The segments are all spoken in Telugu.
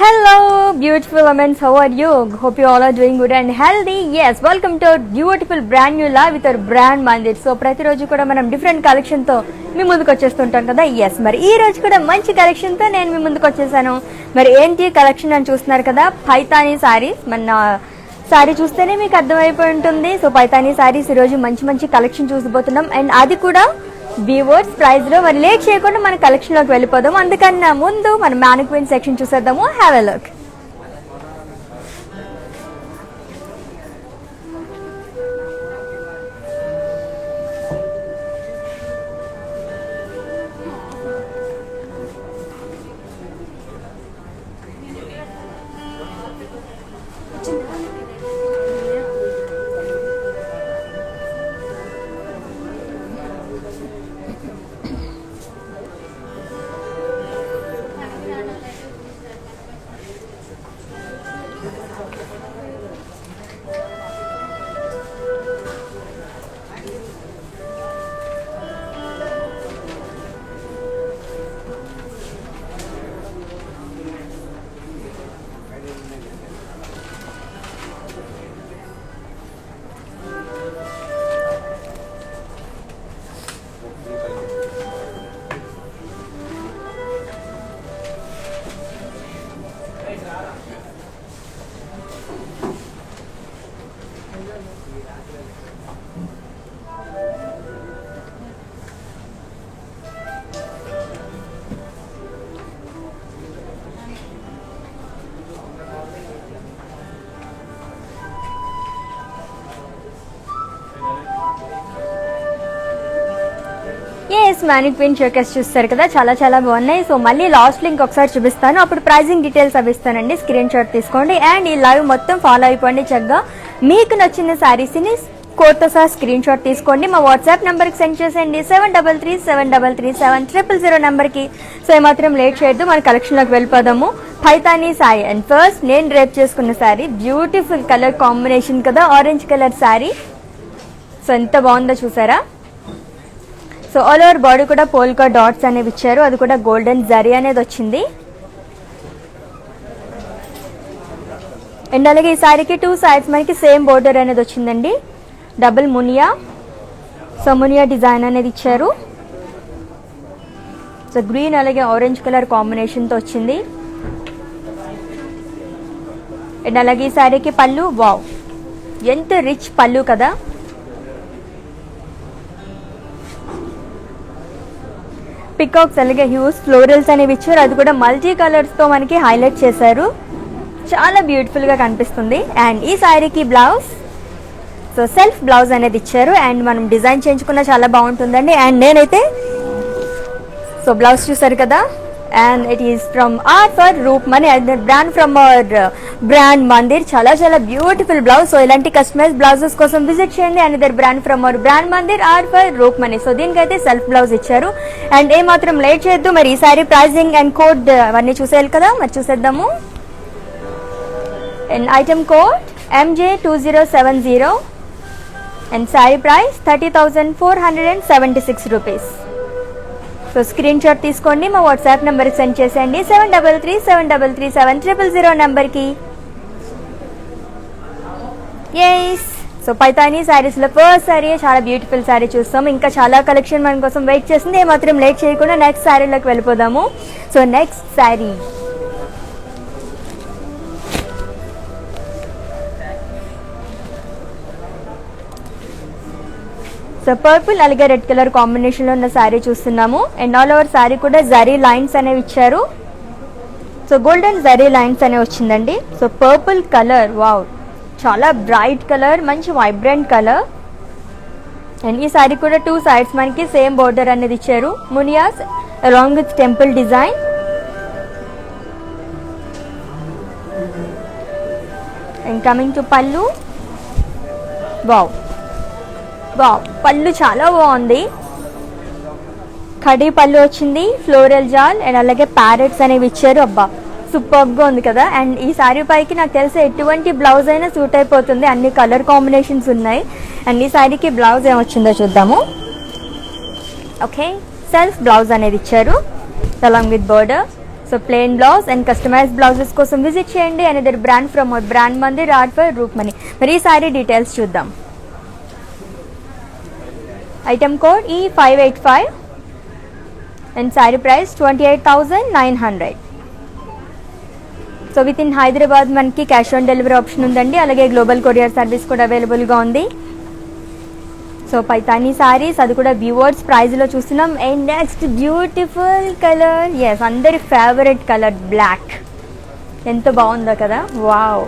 Hello, beautiful women. How are you? Hope you all are doing good and healthy. Yes, welcome to our beautiful brand new live with our brand Mandir. So ప్రతిరోజు కూడా మనం డిఫరెంట్ కలెక్షన్ తో మీ ముందుకు వచ్చేస్తుంటాం కదా. ఎస్, మరి ఈ రోజు కూడా మంచి కలెక్షన్ తో నేను మీ ముందుకు వచ్చేసాను. మరి ఏంటి కలెక్షన్ అని చూస్తున్నారు కదా, పైతానీ సారీస్. మన సారీ చూస్తేనే మీకు అర్థమైపోయి ఉంటుంది. సో పైతానీ సారీస్ ఈ రోజు మంచి మంచి కలెక్షన్ చూసిపోతున్నాం అండ్ అది కూడా వ్యూవర్స్ ప్రైస్ లో. మరి లేట్ చేయకుండా మన కలెక్షన్ లోకి వెళ్ళిపోదాం. అందుకన్నా ముందు మన మ్యానిక్విన్ సెక్షన్ చూసేద్దాము. Have a look. Yes, mannequin chokers చూస్తారు కదా, చాలా చాలా బాగున్నాయి. సో మళ్ళీ లాస్ట్ లింక్ ఒకసారి చూపిస్తాను, అప్పుడు ప్రైజింగ్ డీటెయిల్స్ అవి ఇస్తానండి. స్క్రీన్ షాట్ తీసుకోండి అండ్ ఈ లైవ్ మొత్తం ఫాలో అయిపోండి చక్కగా. మీకు నచ్చిన శారీస్ని కోడ్తో సహా స్క్రీన్ షాట్ తీసుకోండి, మా వాట్సాప్ నెంబర్కి సెండ్ చేసేయండి 7337337000 నెంబర్కి. సో ఏమాత్రం లేట్ చేయొద్దు, మన కలెక్షన్లోకి వెళ్ళిపోదాము. పైతానీ సారీ అండ్ ఫస్ట్ నేను డ్రేప్ చేసుకున్న శారీ బ్యూటిఫుల్ కలర్ కాంబినేషన్ కదా, ఆరెంజ్ కలర్ శారీ. సో ఎంత బాగుందో చూసారా. సో ఆల్ ఓవర్ బాడీ కూడా పోల్కా డాట్స్ అనేవి ఇచ్చారు, అది కూడా గోల్డెన్ జరీ అనేది వచ్చింది. అండ్ అలాగే ఈ సారీకి 2 సైడ్స్ మనకి సేమ్ బోర్డర్ అనేది వచ్చిందండి, double Muniya. So Muniya design అనేది ఇచ్చారు. సో గ్రీన్ అలాగే ఆరెంజ్ కలర్ కాంబినేషన్తో వచ్చింది. అండ్ అలాగే ఈ సారీకి పళ్ళు, వావ్ ఎంత రిచ్ పళ్ళు కదా. పికాక్స్ అలాగే హ్యూస్ ఫ్లోరల్స్ అనేవి ఇచ్చారు, అది కూడా మల్టీ కలర్స్ తో మనకి హైలైట్ చేశారు, చాలా బ్యూటిఫుల్ గా కనిపిస్తుంది. అండ్ ఈ శారీకి బ్లౌజ్, సో సెల్ఫ్ బ్లౌజ్ అనేది ఇచ్చారు అండ్ మనం డిజైన్ చేయించుకున్న చాలా బాగుంటుందండి. అండ్ నేనైతే సో బ్లౌజ్ చూసారు కదా, and it is from art for Roopmani and the brand from our brand Mandir. చాలా చాలా బ్యూటిఫుల్ బ్లౌజ్. సో ఇలాంటి కస్టమైజ్ బ్లౌజెస్ కోసం విజిట్ చేయండి and there brand from our brand Mandir art for Roopmani. So దీనికైతే సెల్ఫ్ బ్లౌజ్ ఇచ్చారు. అండ్ ఏ మాత్రం లేట్ చేయొద్దు, మరి ఈ సారీ ప్రైజింగ్ అండ్ కోడ్ అవన్నీ చూసేయాలి కదా, మరి చూసేద్దాము. And item code MJ2070 and sari price 30,476 rupees. So screenshot తీసుకోండి, మా వాట్సాప్ నెంబర్కి సెండ్ చేసేయండి 7337337000 నెంబర్కి. ఎస్, సో పైతానీ శారీస్లో ఫస్ట్ శారీ చాలా బ్యూటిఫుల్ శారీ చూస్తాం. ఇంకా చాలా కలెక్షన్ మన కోసం వెయిట్ చేస్తుంది. ఏమాత్రం లేట్ చేయకుండా నెక్స్ట్ శారీలోకి వెళ్ళిపోదాము. So next sari so purple అలాగే రెడ్ కలర్ కాంబినేషన్ లో ఉన్న శారీ చూస్తున్నాము. అండ్ ఆల్ ఓవర్ శారీ కూడా జరీ లైన్స్ అనేవి ఇచ్చారు. సో గోల్డెన్ జరీ లైన్స్ అనేవి వచ్చిందండి. సో పర్పుల్ కలర్, వావ్ చాలా బ్రైట్ కలర్, మంచి వైబ్రెంట్ కలర్. అండ్ ఈ శారీ కూడా 2 సైడ్స్ మనకి సేమ్ బోర్డర్ అనేది ఇచ్చారు, మునియాస్ along with temple design. And coming to పళ్ళు, వావ్ వావ్ పళ్ళు చాలా బాగుంది, కడీ పళ్ళు వచ్చింది, ఫ్లోరల్ జాల్ అండ్ అలాగే ప్యారెట్స్ అనేవి ఇచ్చారు. అబ్బా సూపర్ గా ఉంది కదా. అండ్ ఈ సారీ పైకి నాకు తెలిసి ఎటువంటి బ్లౌజ్ అయినా సూట్ అయిపోతుంది, అన్ని కలర్ కాంబినేషన్స్ ఉన్నాయి. అండ్ ఈ సారీకి బ్లౌజ్ ఏమొచ్చిందో చూద్దాము. ఓకే, సెల్ఫ్ బ్లౌజ్ అనేది ఇచ్చారు along with border. So plain blouse and customize blouses కోసం విజిట్ చేయండి. Another brand from our brand Mandir art for Rukmani. మరి ఈ సారీ డీటెయిల్స్ చూద్దాం. Item code E585 and sari price 28,900. So with in Hyderabad మనకి క్యాష్ ఆన్ డెలివరీ ఆప్షన్ ఉందండి. అలాగే గ్లోబల్ కొరియర్ సర్వీస్ కూడా అవైలబుల్గా ఉంది. సో పైతానీ సారీస్ అది కూడా వ్యూవర్స్ ప్రైజ్లో చూస్తున్నాం. And next beautiful colour, yes అందరి ఫేవరెట్ కలర్ బ్లాక్. ఎంత బాగుందో కదా, wow.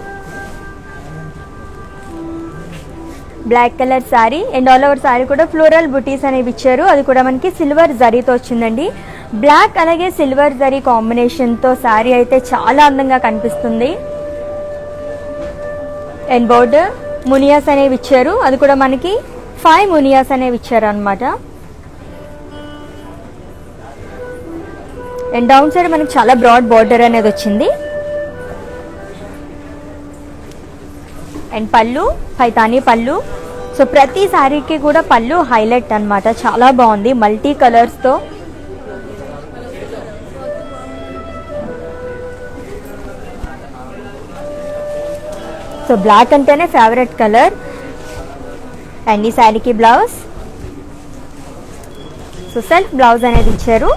Black colour sari and all over sari కూడా ఫ్లోరల్ బుటీస్ అనేవి ఇచ్చారు. అది కూడా మనకి సిల్వర్ జరీతో వచ్చిందండి. బ్లాక్ అలాగే సిల్వర్ జరీ కాంబినేషన్తో శారీ అయితే చాలా అందంగా కనిపిస్తుంది. అండ్ బోర్డర్ మునియాస్ అనేవి ఇచ్చారు. అది కూడా మనకి 5 మునియాస్ అనేవి ఇచ్చారు అనమాట. అండ్ డౌన్ సైడ్ మనకి చాలా బ్రాడ్ బార్డర్ అనేది వచ్చింది. అండ్ పళ్ళు పైతానీ పళ్ళు. సో ప్రతి శారీకి కూడా పళ్ళు హైలైట్ అనమాట, చాలా బాగుంది మల్టీ కలర్స్తో. సో బ్లాక్ అంటేనే ఫేవరెట్ కలర్. అండ్ ఈ శారీకి బ్లౌజ్, సో సెల్ఫ్ బ్లౌజ్ అనేది ఇచ్చారు.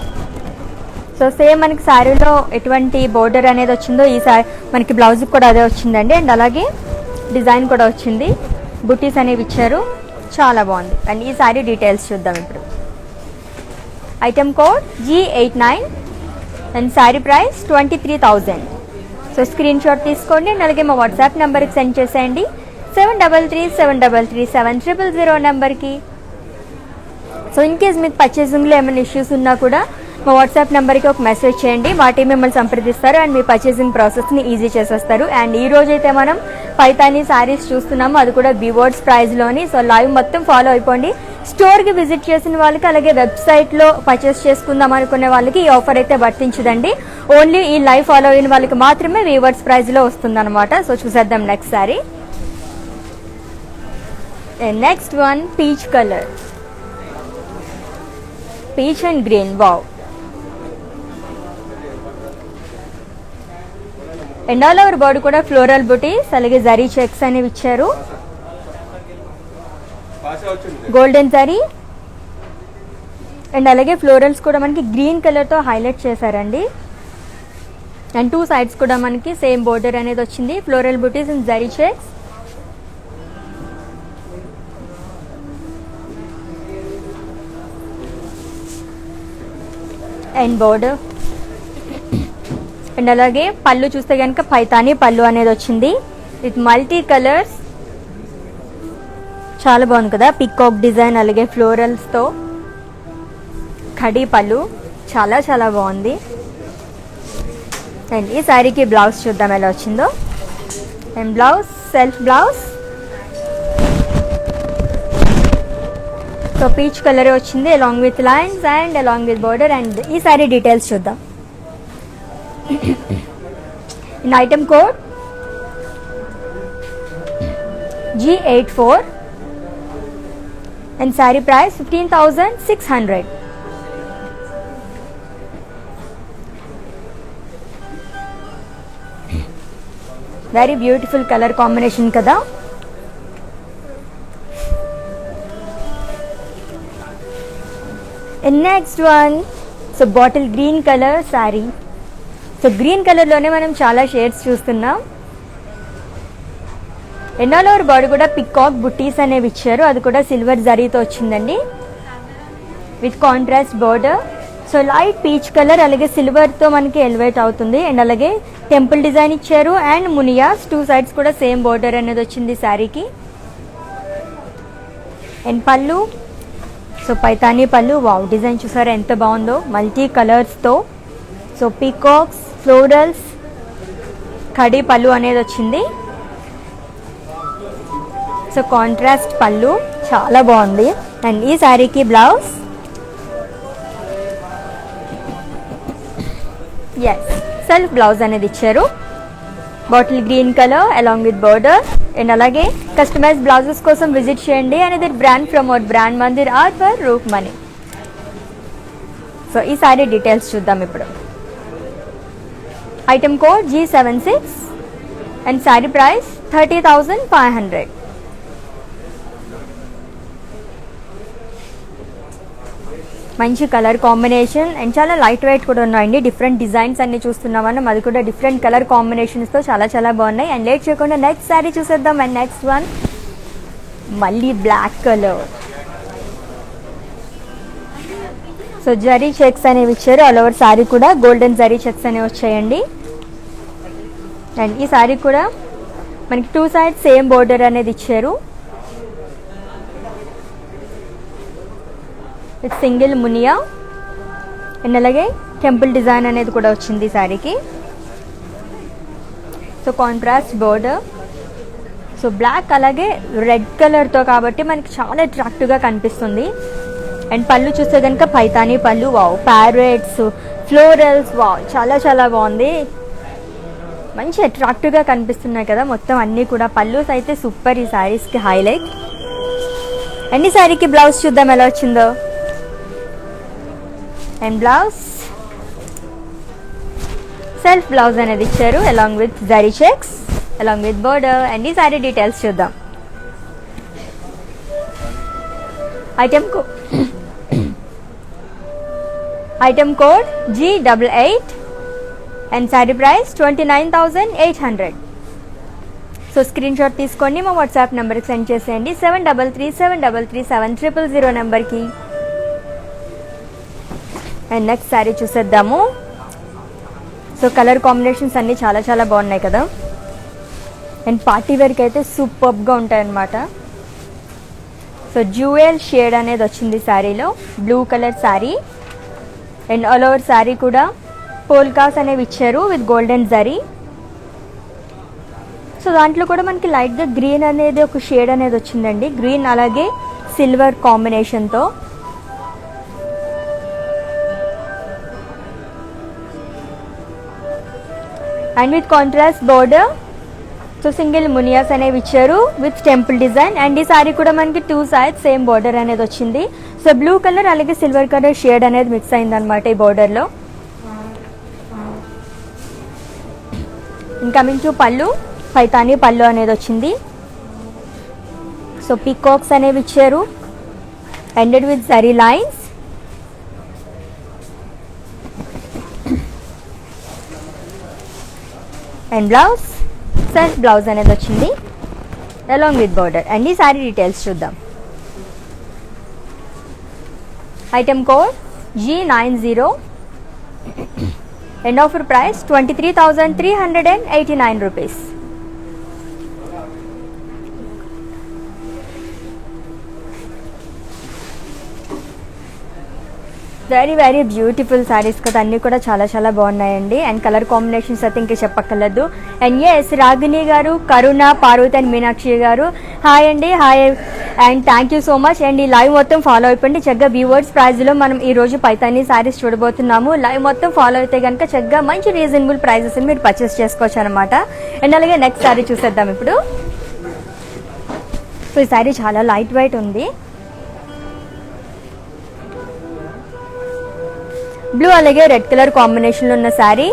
సో సేమ్ మనకి శారీలో ఎటువంటి బోర్డర్ అనేది వచ్చిందో ఈ శారీ మనకి బ్లౌజ్కి కూడా అదే వచ్చిందండి. అండ్ అలాగే డిజైన్ కూడా వచ్చింది, బుటీస్ అనేవి ఇచ్చారు, చాలా బాగుంది. అండ్ ఈ శారీ డీటెయిల్స్ చూద్దాం ఇప్పుడు. Item code G89 and sari price 23,000. So screenshot తీసుకోండి అండ్ అలాగే మా వాట్సాప్ నెంబర్కి సెండ్ చేసేయండి 7337337000 నెంబర్కి. సో ఇన్ కేస్ మీకు పర్చేసింగ్లో ఏమైనా ఇష్యూస్ ఉన్నా కూడా మా వాట్సాప్ నెంబర్కి ఒక మెసేజ్ చేయండి, వాటి మిమ్మల్ని సంప్రదిస్తారు అండ్ మీ పర్చేసింగ్ ప్రాసెస్ని ఈజీ చేసేస్తారు. అండ్ ఈ రోజైతే మనం పైతానీ శారీస్ చూస్తున్నాము, అది కూడా వ్యూవర్స్ ప్రైజ్లోని. సో లైవ్ మొత్తం ఫాలో అయిపోండి. స్టోర్కి విజిట్ చేసిన వాళ్ళకి అలాగే వెబ్సైట్లో పర్చేస్ చేసుకుందాం అనుకునే వాళ్ళకి ఈ ఆఫర్ అయితే వర్తించదండి. ఓన్లీ ఈ లైవ్ ఫాలో అయిన వాళ్ళకి మాత్రమే వ్యూవర్స్ ప్రైజ్లో వస్తుందన్నమాట. సో చూసేద్దాం next sari. Next one peach colour, peach and green, wow. And all over body కూడా ఫ్లోరల్ బుటీస్ అలాగే జరీ చెక్స్ అనేవి ఇచ్చారు. గోల్డెన్ జరీ అండ్ అలాగే ఫ్లోరల్స్ కూడా మనకి గ్రీన్ కలర్తో హైలైట్ చేశారండి. అండ్ 2 సైడ్స్ కూడా మనకి సేమ్ బోర్డర్ అనేది వచ్చింది, ఫ్లోరల్ బుటీస్ and zari checks. And border and అలాగే పళ్ళు చూస్తే కనుక పైతానీ పళ్ళు అనేది వచ్చింది విత్ మల్టీ కలర్స్, చాలా బాగుంది కదా. పికాక్ డిజైన్ అలాగే ఫ్లోరల్స్తో ఖడీ పళ్ళు, చాలా చాలా బాగుంది. అండ్ ఈ శారీకి బ్లౌజ్ చూద్దాం ఎలా వచ్చిందో. And blouse self blouse, so peach colour వచ్చింది along with lines and along with border. And ఈ శారీ డీటెయిల్స్ చూద్దాం. In item code G84 and saree price 15,600. Very beautiful color combination kada. And next one, so bottle green color saree. So green కలర్లోనే మనం చాలా షేడ్స్ చూస్తున్నాం. అండ్ ఆల్ ఓవర్ బాడీ కూడా పికాక్ బుట్టీస్ అనేవి ఇచ్చారు, అది కూడా సిల్వర్ జరీతో వచ్చిందండి with contrast border. So light peach colour అలాగే సిల్వర్తో మనకి ఎలివేట్ అవుతుంది. అండ్ అలాగే టెంపుల్ డిజైన్ ఇచ్చారు అండ్ మునియాస్ 2 సైడ్స్ కూడా సేమ్ బోర్డర్ అనేది వచ్చింది శారీకి. అండ్ పళ్ళు, సో పైతానీ పళ్ళు, వావ్ డిజైన్ చూసారా ఎంత బాగుందో మల్టీ కలర్స్తో. సో పీకాక్స్, ఫ్లోరల్స్, ఖడీ పళ్ళు అనేది వచ్చింది. సో కాంట్రాస్ట్ పళ్ళు చాలా బాగుంది. అండ్ ఈ శారీకి బ్లౌజ్, ఎస్ సెల్ఫ్ బ్లౌజ్ అనేది ఇచ్చారు, bottle green colour along with border. And అలాగే కస్టమైజ్ బ్లౌజెస్ కోసం విజిట్ చేయండి అనేది brand from our brand Mandir art for Rukmani. So ఈ శారీ డీటెయిల్స్ చూద్దాం ఇప్పుడు. Item code G76 and saree price 30,500. మంచి కలర్ కాంబినేషన్ అండ్ చాలా లైట్ వెయిట్ కూడా ఉన్నాయండి. డిఫరెంట్ డిజైన్స్ అన్ని చూస్తున్నామని అది కూడా డిఫరెంట్ కలర్ కాంబినేషన్స్తో చాలా చాలా బాగున్నాయి. అండ్ లేట్ చేయకుండా నెక్స్ట్ శారీ చూసేద్దాం. అండ్ నెక్స్ట్ వన్ మళ్ళీ black colour. So zari checks అనేవి ఇచ్చారు. ఆల్ ఓవర్ శారీ కూడా గోల్డెన్ జరీ చెక్స్ అనేవి వచ్చాయండి. అండ్ ఈ శారీ కూడా మనకి 2 sides సేమ్ బోర్డర్ అనేది ఇచ్చారు. విత్ సింగిల్ మునియా అండ్ అలాగే టెంపుల్ డిజైన్ అనేది కూడా వచ్చింది శారీకి. So contrast border. So black అలాగే రెడ్ కలర్తో కాబట్టి మనకి చాలా అట్రాక్టివ్గా కనిపిస్తుంది. అండ్ పళ్ళు చూస్తే కనుక పైతానీ పళ్ళు. వావ్, ప్యారెట్స్, ఫ్లోరల్స్, వావ్ చాలా చాలా బాగుంది. మంచి అట్రాక్టివ్గా కనిపిస్తున్నాయి కదా మొత్తం అన్నీ కూడా. పళ్ళుస్ అయితే సూపర్ ఈ శారీస్కి హైలైట్. అండ్ ఈ శారీకి బ్లౌజ్ చూద్దాం ఎలా వచ్చిందో. అండ్ బ్లౌజ్ సెల్ఫ్ బ్లౌజ్ అనేది ఇచ్చారు along with zari checks along with border. And ఈ శారీ డీటెయిల్స్ చూద్దాం. Item code G88 and sari price 29,800. So screen shot తీసుకొని మా వాట్సాప్ నెంబర్కి సెండ్ చేసేయండి 7337337000 నెంబర్కి. అండ్ నెక్స్ట్ శారీ చూసేద్దాము. సో కలర్ కాంబినేషన్స్ అన్నీ చాలా చాలా బాగున్నాయి కదా. అండ్ పార్టీ వేర్కి అయితే సూపర్గా ఉంటాయన్నమాట. సో జ్యూయల్ షేడ్ అనేది వచ్చింది శారీలో. Blue colour sari and all over sari కూడా పోల్కాస్ అనేవి ఇచ్చారు విత్ గోల్డెన్ జరీ. సో దాంట్లో కూడా మనకి లైట్గా గ్రీన్ అనేది ఒక షేడ్ అనేది వచ్చిందండి. గ్రీన్ అలాగే సిల్వర్ కాంబినేషన్తో. And with contrast border. So single మునియాస్ అనేవి ఇచ్చారు విత్ టెంపుల్ డిజైన్. అండ్ ఈ సారీ కూడా మనకి 2 sides సేమ్ బోర్డర్ అనేది వచ్చింది. సో బ్లూ కలర్ అలాగే సిల్వర్ కలర్ షేడ్ అనేది మిక్స్ అయింది అనమాట ఈ బోర్డర్లో. కమింగ్ టు పళ్ళు, పైతానీ పళ్ళు అనేది వచ్చింది. సో పీకాక్స్ అనేవి ఇచ్చారు ended with zari lines. And blouse self blouse అనేది వచ్చింది అలాంగ్ విత్ బోర్డర్. అండ్ ఈ సారీ డీటెయిల్స్ చూద్దాం. Item code G90 and offer price 23,389 rupees. Very very beautiful saris కదా, అన్నీ కూడా చాలా చాలా బాగున్నాయండి. అండ్ కలర్ కాంబినేషన్స్ అయితే ఇంకా చెప్పక్కర్లేదు. అండ్ ఎస్ రాగిణి గారు, కరుణ, పార్వతి అండ్ మీనాక్షి గారు హాయ్ అండి. Hi and thank you so much. And ఈ లైవ్ మొత్తం ఫాలో అయిపోండి చక్కగా. వ్యూవర్స్ ప్రైజ్లో మనం ఈరోజు పైతానీ శారీస్ చూడబోతున్నాము. లైవ్ మొత్తం ఫాలో అయితే కనుక చక్కగా మంచి రీజనబుల్ ప్రైజెస్ మీరు పర్చేస్ చేసుకోవచ్చు అనమాట. అండ్ అలాగే నెక్స్ట్ శారీ చూసేద్దాం ఇప్పుడు. సో ఈ శారీ చాలా లైట్ వెయిట్ ఉంది. బ్లూ అలాగే రెడ్ కలర్ కాంబినేషన్లో ఉన్న sari.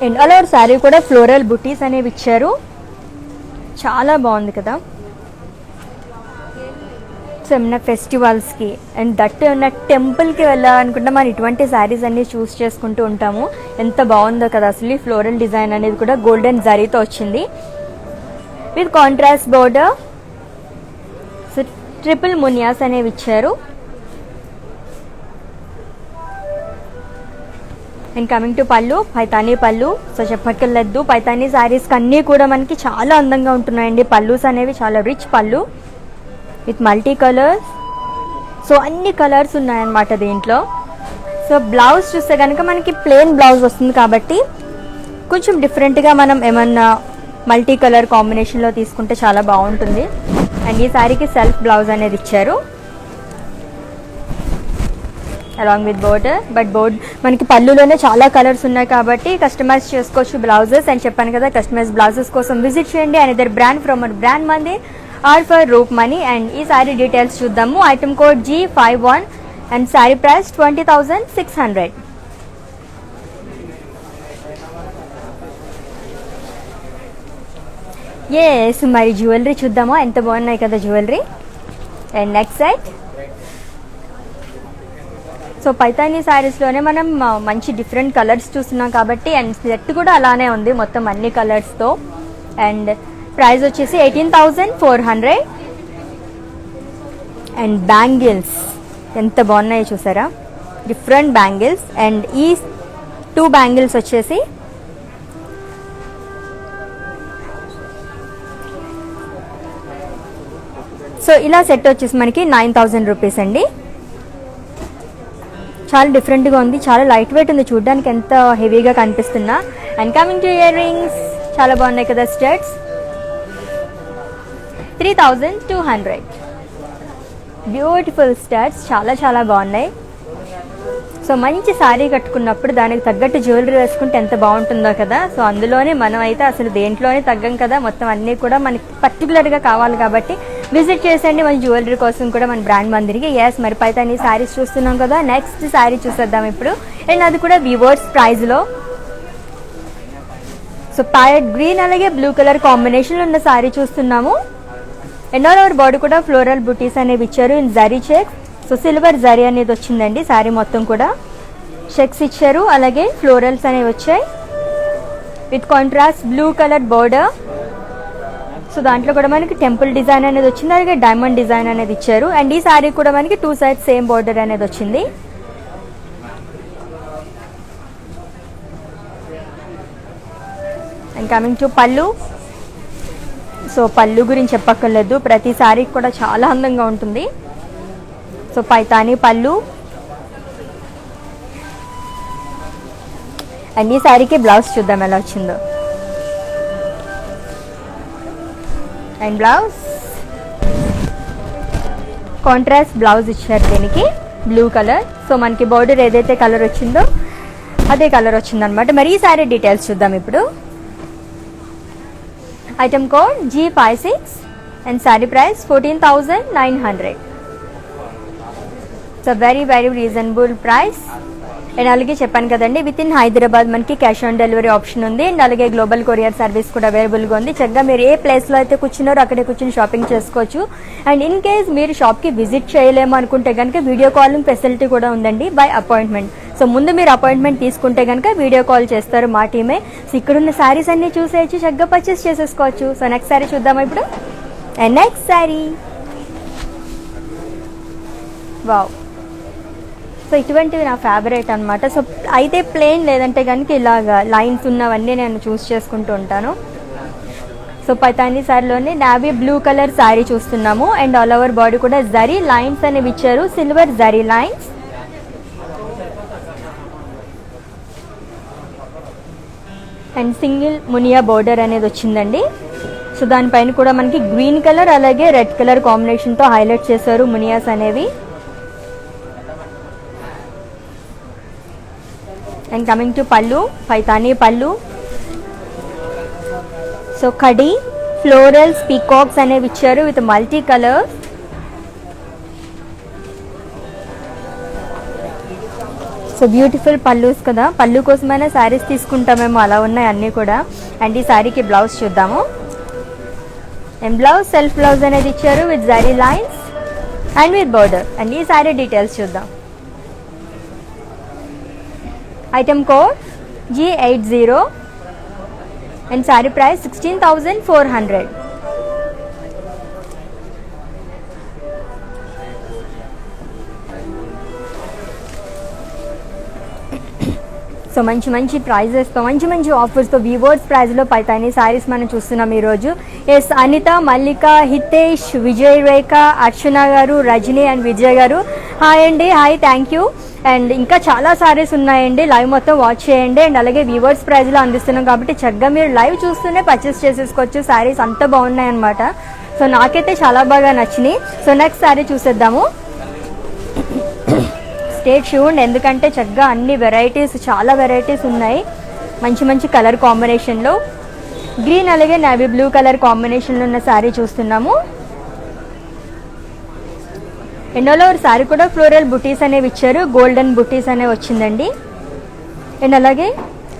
And all over sari కూడా ఫ్లోరల్ బుటీస్ అనేవి ఇచ్చారు. చాలా బాగుంది కదా. సో ఏమన్నా ఫెస్టివల్స్కి అండ్ దట్ ఏమన్నా టెంపుల్కి వెళ్ళాలనుకుంటే మనం ఇటువంటి శారీస్ అన్నీ చూస్ చేసుకుంటూ ఉంటాము. ఎంత బాగుందో కదా అసలు. ఫ్లోరల్ డిజైన్ అనేది కూడా గోల్డెన్ జరీతో వచ్చింది with contrast border. So triple మునియాస్ అనేవి ఇచ్చారు. అండ్ కమింగ్ టు పళ్ళు, పైతానీ పళ్ళు. సో చెప్పక్కర్లేదు, పైతానీ శారీస్కి అన్నీ కూడా మనకి చాలా అందంగా ఉంటున్నాయండి. పళ్ళుస్ అనేవి చాలా రిచ్ పళ్ళు విత్ మల్టీ కలర్స్. సో అన్ని కలర్స్ ఉన్నాయన్నమాట దీంట్లో. సో బ్లౌజ్ చూస్తే కనుక మనకి ప్లెయిన్ బ్లౌజ్ వస్తుంది కాబట్టి కొంచెం డిఫరెంట్గా మనం ఏమన్నా మల్టీ కలర్ కాంబినేషన్లో తీసుకుంటే చాలా బాగుంటుంది. అండ్ ఈ శారీకి సెల్ఫ్ బ్లౌజ్ అనేది ఇచ్చారు. Along with border. బట్ మనకి పళ్ళులోనే చాలా కలర్స్ ఉన్నాయి కాబట్టి కస్టమైజ్ చేసుకోవచ్చు బ్లౌజెస్. అని చెప్పాను కదా, కస్టమైజ్ బ్లౌజెస్ కోసం విజిట్ చేయండి another brand from our brand Mandir art for Roopmani. And ఈ సారీ డీటెయిల్స్ చూద్దాము. Item code G51 and sari price 20,600. Yes, మరి జ్యువెలరీ చూద్దామా, ఎంత బాగున్నాయి కదా jewellery. And next set. So Paithani శారీస్లోనే మనం మంచి డిఫరెంట్ కలర్స్ చూస్తున్నాం కాబట్టి, అండ్ సెట్ కూడా అలానే ఉంది మొత్తం అన్ని కలర్స్తో. అండ్ ప్రైస్ వచ్చేసి 18,400. అండ్ బ్యాంగిల్స్ ఎంత బాగున్నాయో చూసారా, డిఫరెంట్ బ్యాంగిల్స్. అండ్ ఈ 2 బ్యాంగిల్స్ వచ్చేసి సో ఇలా సెట్ వచ్చేసి మనకి 9,000 రూపీస్ అండి. చాలా డిఫరెంట్గా ఉంది, చాలా లైట్ వెయిట్ ఉంది, చూడడానికి ఎంత హెవీగా కనిపిస్తున్నా. And coming to ear rings, చాలా బాగున్నాయి కదా స్టడ్స్. 3,200. బ్యూటిఫుల్ స్టడ్స్, చాలా చాలా బాగున్నాయి. సో మంచి శారీ కట్టుకున్నప్పుడు దానికి తగ్గట్టు జ్యువెలరీ వేసుకుంటే ఎంత బాగుంటుందో కదా. సో అందులోనే మనం అయితే అసలు దేంట్లోనే తగ్గం కదా, మొత్తం అన్నీ కూడా మనకి పర్టికులర్గా కావాలి కాబట్టి విజిట్ చేసేయండి మన జ్యువెలరీ కోసం కూడా మన బ్రాండ్ మందిరికి. ఎస్, మరి పైతానీ శారీస్ చూస్తున్నాం కదా, నెక్స్ట్ శారీ చూసేద్దాం ఇప్పుడు. అండ్ అది కూడా వివర్స్ ప్రైజ్లో. సో ప్యారెట్ గ్రీన్ అలాగే బ్లూ కలర్ కాంబినేషన్లో ఉన్న శారీ చూస్తున్నాము. అండ్ ఆల్ ఓవర్ బాడీ కూడా ఫ్లోరల్ బుటీస్ అనేవి ఇచ్చారు in zari checks. So silver zari అనేది వచ్చిందండి శారీ మొత్తం కూడా. చెక్స్ ఇచ్చారు, అలాగే ఫ్లోరల్స్ అనేవి వచ్చాయి with contrast blue colour border. So దాంట్లో కూడా మనకి టెంపుల్ డిజైన్ అనేది వచ్చింది, అలాగే డైమండ్ డిజైన్ అనేది ఇచ్చారు. అండ్ ఈ శారీ కూడా మనకి 2 సైడ్స్ సేమ్ బోర్డర్ అనేది వచ్చింది. అండ్ కమింగ్ టు పళ్ళు. సో పళ్ళు గురించి చెప్పక్కర్లేదు, ప్రతి శారీకి కూడా చాలా అందంగా ఉంటుంది. సో పైతానీ పళ్ళు. అండ్ ఈ శారీకి బ్లౌజ్ చూద్దాం ఎలా వచ్చిందో. అండ్ బ్లౌజ్ కాంట్రాస్ట్ బ్లౌజ్ ఇచ్చారు దీనికి, బ్లూ కలర్. సో మనకి బోర్డర్ ఏదైతే కలర్ వచ్చిందో అదే కలర్ వచ్చిందనమాట. మరి ఈ శారీ డీటెయిల్స్ చూద్దాం ఇప్పుడు. Item code G56 and sari price 14,900. So very very reasonable price. And అలాగే చెప్పాను కదండి, విత్ ఇన్ హైదరాబాద్ మనకి క్యాష్ ఆన్ డెలివరీ ఆప్షన్ ఉంది. అండ్ అలాగే గ్లోబల్ కొరియర్ సర్వీస్ కూడా అవైలబుల్గా ఉంది. చక్కగా మీరు ఏ ప్లేస్లో అయితే కూర్చున్నారో అక్కడే కూర్చుని షాపింగ్ చేసుకోవచ్చు. అండ్ ఇన్ కేస్ మీరు షాప్కి విజిట్ చేయలేము అనుకుంటే కనుక వీడియో కాలింగ్ ఫెసిలిటీ కూడా ఉందండి బై అపాయింట్మెంట్. సో ముందు మీరు అపాయింట్మెంట్ తీసుకుంటే కనుక వీడియో కాల్ చేస్తారు మా టీమే. సో ఇక్కడున్న శారీస్ అన్ని చూసేయచ్చు, చక్కగా పర్చేస్ చేసేసుకోవచ్చు. సో నెక్స్ట్ శారీ చూద్దామా ఇప్పుడు. And next sari, wow. So ఇటువంటివి నా ఫేవరెట్ అనమాట. సో అయితే ప్లెయిన్, లేదంటే కనుక ఇలాగా లైన్స్ ఉన్నవన్నీ నేను చూస్ చేసుకుంటూ ఉంటాను. సో పైతానీ శారీలోనే నావీ బ్లూ కలర్ శారీ చూస్తున్నాము. అండ్ ఆల్ ఓవర్ బాడీ కూడా జరీ లైన్స్ అనేవి ఇచ్చారు, silver zari lines. And single Muniya border అనేది వచ్చిందండి. సో దానిపైన కూడా మనకి గ్రీన్ కలర్ అలాగే రెడ్ కలర్ కాంబినేషన్తో హైలైట్ చేశారు మునియాస్ అనేవి. అండ్ కమింగ్ టు పళ్ళు, పైతానీ పళ్ళు. సో కడి ఫ్లోరల్స్ పీకాక్స్ అనేవి ఇచ్చారు with multi colours. So beautiful పళ్ళుస్ కదా, పళ్ళు కోసమైనా శారీస్ తీసుకుంటామేమో అలా ఉన్నాయి అన్నీ కూడా. అండ్ ఈ శారీకి బ్లౌజ్ చూద్దాము. అండ్ బ్లౌజ్ సెల్ఫ్ బ్లౌజ్ అనేది ఇచ్చారు with zari lines and with border. And ఈ శారీ డీటెయిల్స్ చూద్దాం. Item code G80 and sari price 16,400. So మంచి మంచి ప్రైజెస్తో, మంచి మంచి ఆఫర్స్తో వివర్స్ ప్రైజ్లో పైతానీ శారీస్ మనం చూస్తున్నాం ఈరోజు. ఎస్, అనిత, మల్లిక, హితేష్, విజయ్ రేఖ, అర్చన గారు, రజనీ అండ్ విజయ్ గారు, హాయ్ అండి. Hi, thank you. అండ్ ఇంకా చాలా సారీస్ ఉన్నాయండి, లైవ్ మొత్తం వాచ్ చేయండి. అండ్ అలాగే వివర్స్ ప్రైజ్లో అందిస్తున్నాం కాబట్టి చక్కగా మీరు లైవ్ చూస్తూనే పర్చేస్ చేసేసుకోవచ్చు. శారీస్ అంత బాగున్నాయి అనమాట. సో నాకైతే చాలా బాగా నచ్చినాయి. సో నెక్స్ట్ శారీ చూసేద్దాము. స్టే ట్యూన్డ్, ఎందుకంటే చక్కగా అన్ని వెరైటీస్, చాలా వెరైటీస్ ఉన్నాయి మంచి మంచి కలర్ కాంబినేషన్లో. గ్రీన్ అలాగే నేవీ బ్లూ కలర్ కాంబినేషన్లో ఉన్న శారీ చూస్తున్నాము. అండ్ ఆల్ ఓవర్ శారీ కూడా ఫ్లోరల్ బుటీస్ అనేవి ఇచ్చారు, గోల్డెన్ బుటీస్ అనేవి వచ్చిందండి. అండ్ అలాగే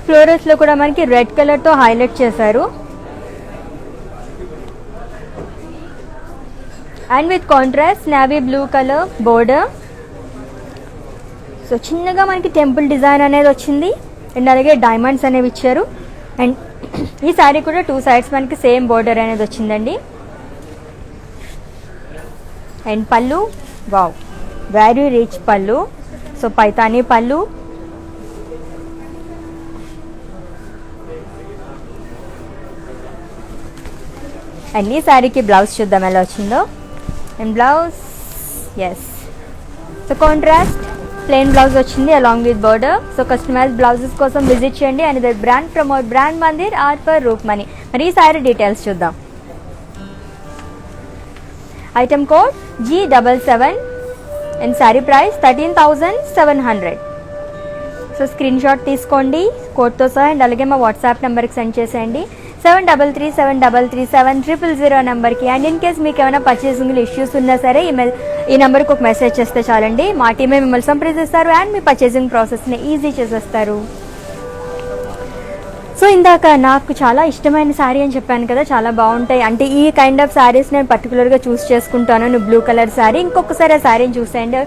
ఫ్లోరల్స్లో కూడా మనకి రెడ్ కలర్తో హైలైట్ చేశారు. And with contrast navy blue colour border. So చిన్నగా మనకి టెంపుల్ డిజైన్ అనేది వచ్చింది. అండ్ అలాగే డైమండ్స్ అనేవి ఇచ్చారు. అండ్ ఈ శారీ కూడా 2 సైడ్స్ మనకి సేమ్ బోర్డర్ అనేది వచ్చిందండి. అండ్ పళ్ళు, వావ్, వెరీ రిచ్ పళ్ళు. సో పైతానీ పళ్ళు. అండ్ ఈ శారీకి బ్లౌజ్ చూద్దాం ఎలా వచ్చిందో. And blouse, yes, so contrast plain blouse వచ్చింది along with border. So customise blouses కోసం విజిట్ చేయండి. And there brand promote brand Mandir are for Roopmani. మరి ఈ శారీ డీటెయిల్స్ చూద్దాం. Item code G77 and sari price 13,700. So screenshot తీసుకోండి కోడ్తో సహా. అండ్ అలాగే మా వాట్సాప్ నెంబర్కి సెండ్ చేసేయండి 7337337000 నెంబర్కి. అండ్ ఇన్ కేస్ మీకు ఏమైనా పర్చేసింగ్లో ఇష్యూస్ ఉన్నా సరే ఈ నెంబర్కి ఒక మెసేజ్ చేస్తే చాలండి, మా టీమే మిమ్మల్ని సంప్రదిస్తారు అండ్ మీ పర్చేసింగ్ ప్రాసెస్ని ఈజీ చేసేస్తారు. సో ఇందాక నాకు చాలా ఇష్టమైన శారీ అని చెప్పాను కదా, చాలా బాగుంటాయి అంటే ఈ కైండ్ ఆఫ్ శారీస్ నేను పర్టికులర్గా చూస్ చేసుకుంటాను. బ్లూ కలర్ శారీ, ఇంకొకసారి ఆ శారీని చూసేయండి.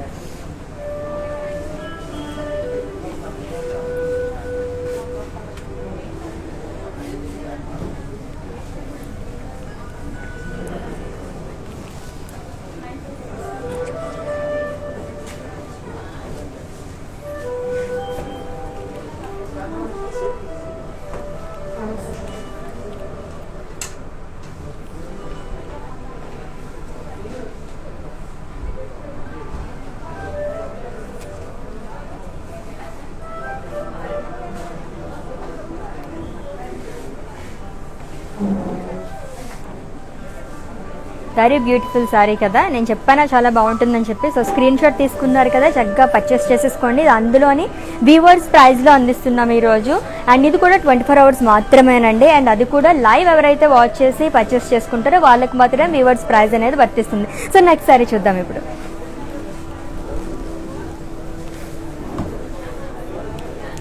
వెరీ బ్యూటిఫుల్ శారీ కదా, నేను చెప్పానా చాలా బాగుంటుందని చెప్పి. సో స్క్రీన్ షాట్ తీసుకున్నారు కదా, చక్కగా పర్చేస్ చేసేసుకోండి. అందులోని వీవర్స్ ప్రైస్లో అందిస్తున్నాం ఈరోజు. అండ్ ఇది కూడా 24 hours మాత్రమేనండి. అండ్ అది కూడా లైవ్ ఎవరైతే వాచ్ చేసి పర్చేస్ చేసుకుంటారో వాళ్ళకి మాత్రమే వీవర్స్ ప్రైస్ అనేది వర్తిస్తుంది. సో నెక్స్ట్ శారీ చూద్దాం ఇప్పుడు.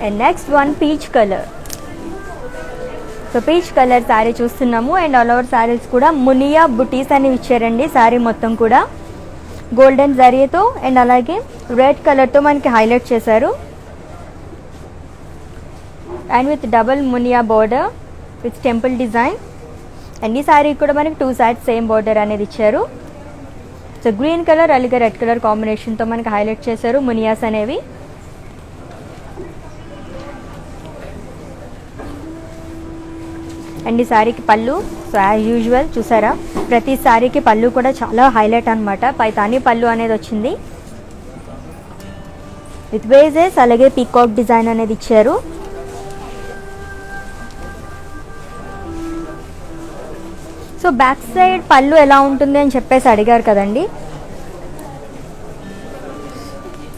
And next one peach colour. So peach colour sari చూస్తున్నాము. అండ్ ఆల్ ఓవర్ శారీస్ కూడా మునియా బుటీస్ అనేవి ఇచ్చారండి. శారీ మొత్తం కూడా గోల్డెన్ జరీతో అండ్ అలాగే రెడ్ కలర్తో మనకి హైలైట్ చేశారు. And with double Muniya border with temple design. And ఈ శారీ కూడా మనకి 2 sides సేమ్ బోర్డర్ అనేది ఇచ్చారు. సో గ్రీన్ కలర్ అలాగే రెడ్ కలర్ కాంబినేషన్తో మనకి హైలైట్ చేశారు మునియాస్ అనేవి. అండ్ ఈ శారీకి పళ్ళు, సో యాజ్ యూజువల్ చూసారా ప్రతి శారీకి పళ్ళు కూడా చాలా హైలైట్ అనమాట. పైతానీ పళ్ళు అనేది వచ్చింది విత్ వేజెస్ అలాగే పీకాక్ డిజైన్ అనేది ఇచ్చారు. సో బ్యాక్ సైడ్ పళ్ళు ఎలా ఉంటుంది అని చెప్పేసి అడిగారు కదండి.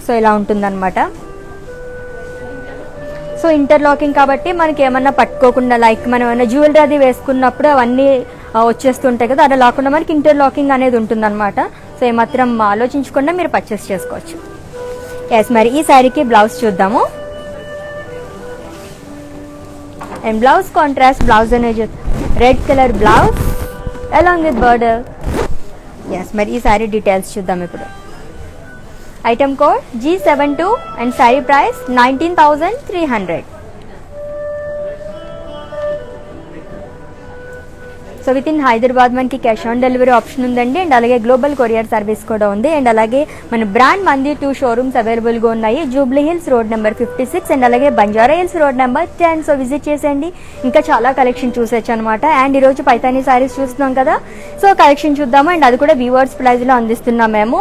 సో ఇలా ఉంటుందన్నమాట. సో ఇంటర్లాకింగ్ కాబట్టి మనకి ఏమన్నా పట్టుకోకుండా లైక్ మనం ఏమైనా జ్యువెలరీ అది వేసుకున్నప్పుడు అవన్నీ వచ్చేస్తుంటాయి కదా, అలా లేకుండా మనకి ఇంటర్లాకింగ్ అనేది ఉంటుందన్నమాట. సో ఏమాత్రం ఆలోచించకుండా మీరు పర్చేస్ చేసుకోవచ్చు. ఎస్, మరి ఈ శారీకి బ్లౌజ్ చూద్దాము. అండ్ బ్లౌజ్ కాంట్రాస్ట్ బ్లౌజ్ అనేది red colour blouse along with border. Yes, మరి ఈ శారీ డీటెయిల్స్ చూద్దాం ఇప్పుడు. Item code G72 and sari price 19,300. So with in Hyderabad మనకి క్యాష్ ఆన్ డెలివరీ ఆప్షన్ ఉందండి. అండ్ అలాగే గ్లోబల్ కొరియర్ సర్వీస్ కూడా ఉంది. అండ్ అలాగే మన బ్రాండ్ మందిర్ 2 షోరూమ్స్ అవైలబుల్గా ఉన్నాయి. Jubilee Hills road number 56 and అలాగే Banjara Hills road number 10. So visit చేసేయండి, ఇంకా చాలా కలెక్షన్ చూసేచ్చు అనమాట. అండ్ ఈరోజు పైతానీ శారీస్ చూస్తున్నాం కదా, సో కలెక్షన్ చూద్దాము. అండ్ అది కూడా వీవర్స్ ప్రైస్లో అందిస్తున్నాం మేము.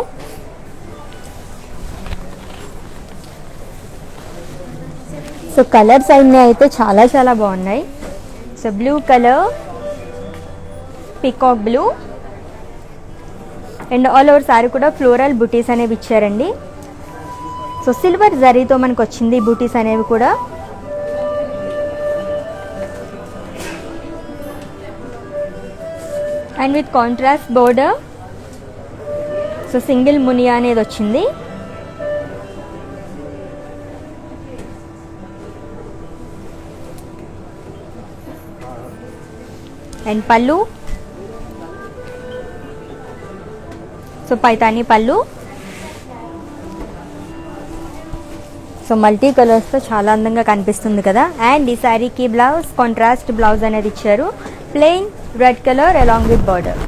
సో కలర్స్ అన్నీ అయితే చాలా చాలా బాగున్నాయి. So blue colour, peacock blue and all over sari కూడా ఫ్లోరల్ బుటీస్ అనేవి ఇచ్చారండి. సో సిల్వర్ జరీతో మనకు వచ్చింది బూటీస్ అనేవి కూడా. And with contrast border. So single muniya అనేది వచ్చింది. అండ్ పళ్ళు. సో పైతాని పళ్ళు. సో మల్టీ కలర్స్తో చాలా అందంగా కనిపిస్తుంది కదా. అండ్ ఈ శారీకి బ్లౌజ్ కాంట్రాస్ట్ బ్లౌజ్ అనేది ఇచ్చారు, plain red colour along with border.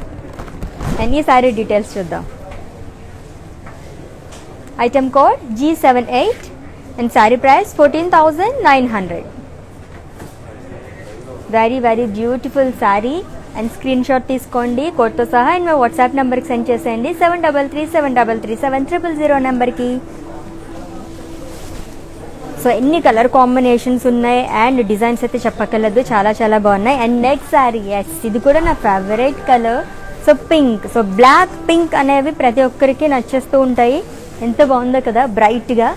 And ఈ శారీ డీటెయిల్స్ చూద్దాం. Item code G78 and sari price 14,900. Very very beautiful sari. And screen shot తీసుకోండి కోడ్తో సహా అండ్ మా వాట్సాప్ నెంబర్కి సెండ్ చేసేయండి 7337337000 నెంబర్కి. సో ఎన్ని కలర్ కాంబినేషన్స్ ఉన్నాయి అండ్ డిజైన్స్ అయితే చెప్పక్కర్లేదు, చాలా చాలా బాగున్నాయి. అండ్ నెక్స్ట్ శారీ, ఎస్ ఇది కూడా నా favourite colour. So pink. So black pink అనేవి ప్రతి ఒక్కరికి నచ్చేస్తూ ఉంటాయి. ఎంత బాగుందో కదా బ్రైట్గా.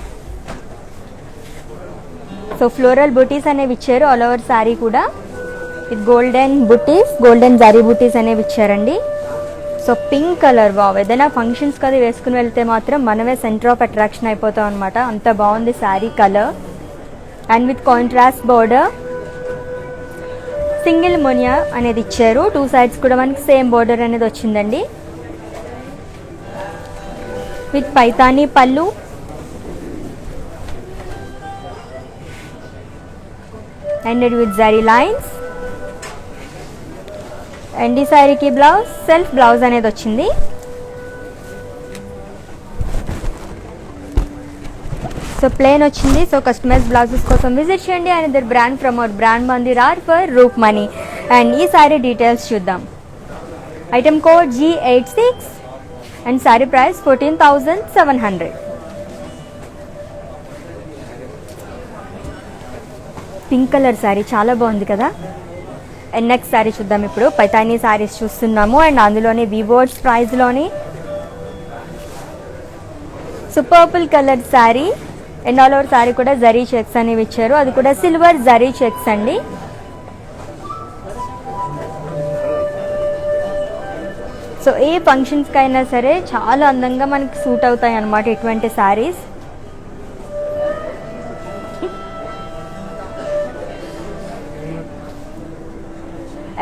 సో ఫ్లోరల్ బూటీస్ అనేవి ఇచ్చారు ఆల్ ఓవర్ శారీ కూడా. విత్ గోల్డెన్ బూటీస్, గోల్డెన్ జరీ బూటీస్ అనేవి ఇచ్చారండి. సో పింక్ కలర్, వావ్, ఏదైనా ఫంక్షన్స్కి అది వేసుకుని వెళ్తే మాత్రం మనమే సెంటర్ ఆఫ్ అట్రాక్షన్ అయిపోతాం అనమాట, అంత బాగుంది sari colour. And with contrast border, single muniya అనేది ఇచ్చారు. 2 sides కూడా మనకి సేమ్ బోర్డర్ అనేది వచ్చిందండి. విత్ పైతానీ పళ్ళు. And with zari lines. And ఈ శారీకి బ్లౌజ్ సెల్ఫ్ బ్లౌజ్ అనేది వచ్చింది. సో ప్లెయిన్ వచ్చింది. సో కస్టమైజ్ బ్లౌజెస్ కోసం విజిట్ చేయండి. అండ్ ఇద్దరు brand from our brand Mandir are for roof money. And ఈ శారీ డీటెయిల్స్ చూద్దాం. Item code G86 and sari price 14,700. Pink colour sari చాలా బాగుంది కదా. అండ్ నెక్స్ట్ శారీ చూద్దాం. ఇప్పుడు పైతానీ శారీస్ చూస్తున్నాము అండ్ అందులోని వివోర్స్ ప్రైస్లోని. So purple colour sari and all over sari కూడా జరీ చెక్స్ అనేవి ఇచ్చారు, అది కూడా సిల్వర్ జరీ చెక్స్ అండి. సో ఏ ఫంక్షన్స్కి అయినా సరే చాలా అందంగా మనకి సూట్ అవుతాయి అన్నమాట ఇటువంటి saris.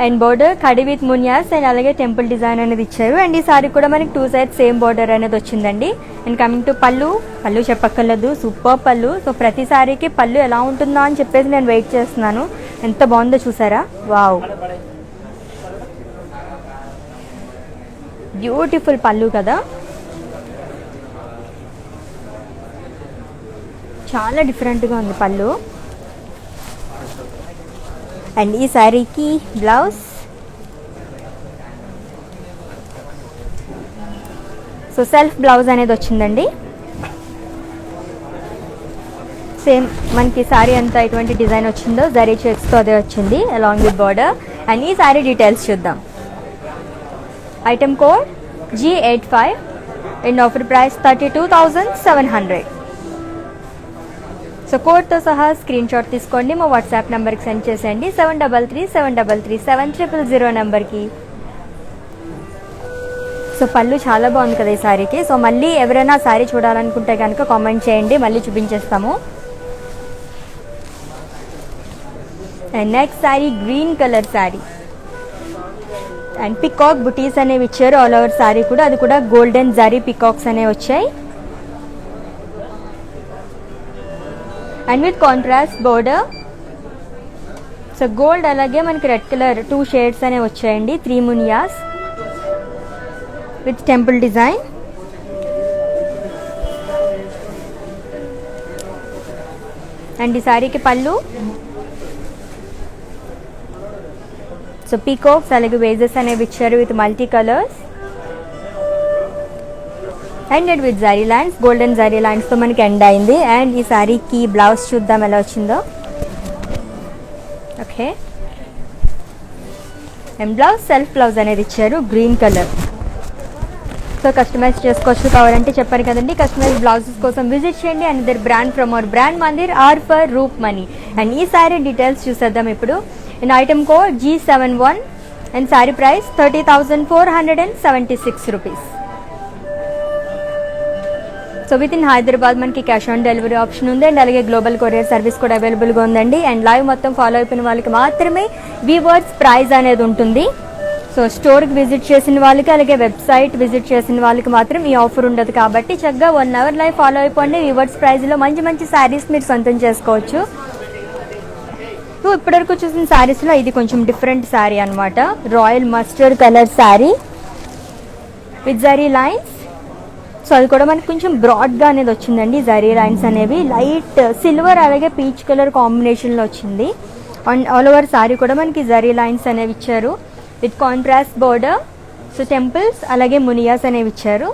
And border kadhi with మునియాస్ and అలాగే టెంపుల్ డిజైన్ అనేది ఇచ్చారు. అండ్ ఈ సారీ కూడా మనకి 2 sides సేమ్ బోర్డర్ అనేది వచ్చిందండి. అండ్ కమింగ్ టు పళ్ళు, పళ్ళు చెప్పక్కర్లేదు, సూపర్ పళ్ళు. సో ప్రతి సారీకి పళ్ళు ఎలా ఉంటుందా అని చెప్పేసి నేను వెయిట్ చేస్తున్నాను. ఎంత బాగుందో చూసారా, వావ్, బ్యూటిఫుల్ పళ్ళు కదా. చాలా డిఫరెంట్గా ఉంది పళ్ళు. అండ్ ఈ శారీకి బ్లౌజ్, సో సెల్ఫ్ బ్లౌజ్ అనేది వచ్చిందండి. సేమ్ మనకి శారీ అంతా ఎటువంటి డిజైన్ వచ్చిందో జరీ చెక్స్తో అదే వచ్చింది అలాంగ్ విత్ బార్డర్. అండ్ ఈ శారీ డీటెయిల్స్ చూద్దాం. Item code G85 and offer price 32,700. So కోడ్తో సహా స్క్రీన్ షాట్ తీసుకోండి, మా వాట్సాప్ నెంబర్కి సెండ్ చేసేయండి 7337337000 నెంబర్కి. సో పళ్ళు చాలా బాగుంది కదా ఈ శారీకి. సో మళ్ళీ ఎవరైనా శారీ చూడాలనుకుంటే కనుక కామెంట్ చేయండి, మళ్ళీ చూపించేస్తాము. And next sari green colour sari and peacock బుటీస్ అనేవి ఇచ్చారు ఆల్ ఓవర్ శారీ కూడా, అది కూడా గోల్డెన్ జరీ పికాక్స్ అనేవి వచ్చాయి. And with contrast border, so gold అలాగే మనకి రెడ్ కలర్ 2 shades అనేవి వచ్చాయండి. 3 మునియాస్ విత్ టెంపుల్ డిజైన్. అండ్ ఈ శారీకి పళ్ళు, సో పీకాక్స్ అలాగే వేజెస్ అనేవి ఇచ్చారు with multi colours. And with zari lines, golden zari లైన్స్తో మనకి ఎండ్ అయింది. అండ్ ఈ శారీకి బ్లౌజ్ చూద్దాం ఎలా వచ్చిందో. Okay, and blouse self blouse అనేది ఇచ్చారు green colour. So so customise చేసుకోవచ్చు. కావాలంటే చెప్పారు కదండి, కస్టమైజ్ బ్లౌజెస్ కోసం విజిట్ చేయండి. And there brand from our brand Mandir are for roof money. And ఈ శారీ డీటెయిల్స్ చూసేద్దాం ఇప్పుడు. And item code G71 and sari price 30,476 rupees. So with in Hyderabad మనకి క్యాష్ ఆన్ డెలివరీ ఆప్షన్ ఉంది. అండ్ అలాగే గ్లోబల్ కొరియర్ సర్వీస్ కూడా అవైలబుల్గా ఉందండి. అండ్ లైవ్ మొత్తం ఫాలో అయిపోయిన వాళ్ళకి మాత్రమే వీవర్స్ ప్రైజ్ అనేది ఉంటుంది. సో స్టోర్కి విజిట్ చేసిన వాళ్ళకి, అలాగే వెబ్సైట్ విజిట్ చేసిన వాళ్ళకి మాత్రం ఈ ఆఫర్ ఉండదు. కాబట్టి చక్కగా 1 అవర్ లైవ్ ఫాలో అయిపోండి. వీవర్స్ ప్రైజ్లో మంచి మంచి శారీస్ మీరు సొంతం చేసుకోవచ్చు. సో ఇప్పటివరకు చూసిన శారీస్లో ఇది కొంచెం డిఫరెంట్ శారీ అనమాట. Royal mustard colour sari with zari lines. So అది కూడా మనకి కొంచెం బ్రాడ్గా అనేది వచ్చిందండి. జరీ లైన్స్ అనేవి లైట్ సిల్వర్ అలాగే పీచ్ కలర్ కాంబినేషన్లో వచ్చింది. అండ్ ఆల్ ఓవర్ శారీ కూడా మనకి జరీ లైన్స్ అనేవి ఇచ్చారు with contrast border. So temples అలాగే మునియాస్ అనేవి ఇచ్చారు.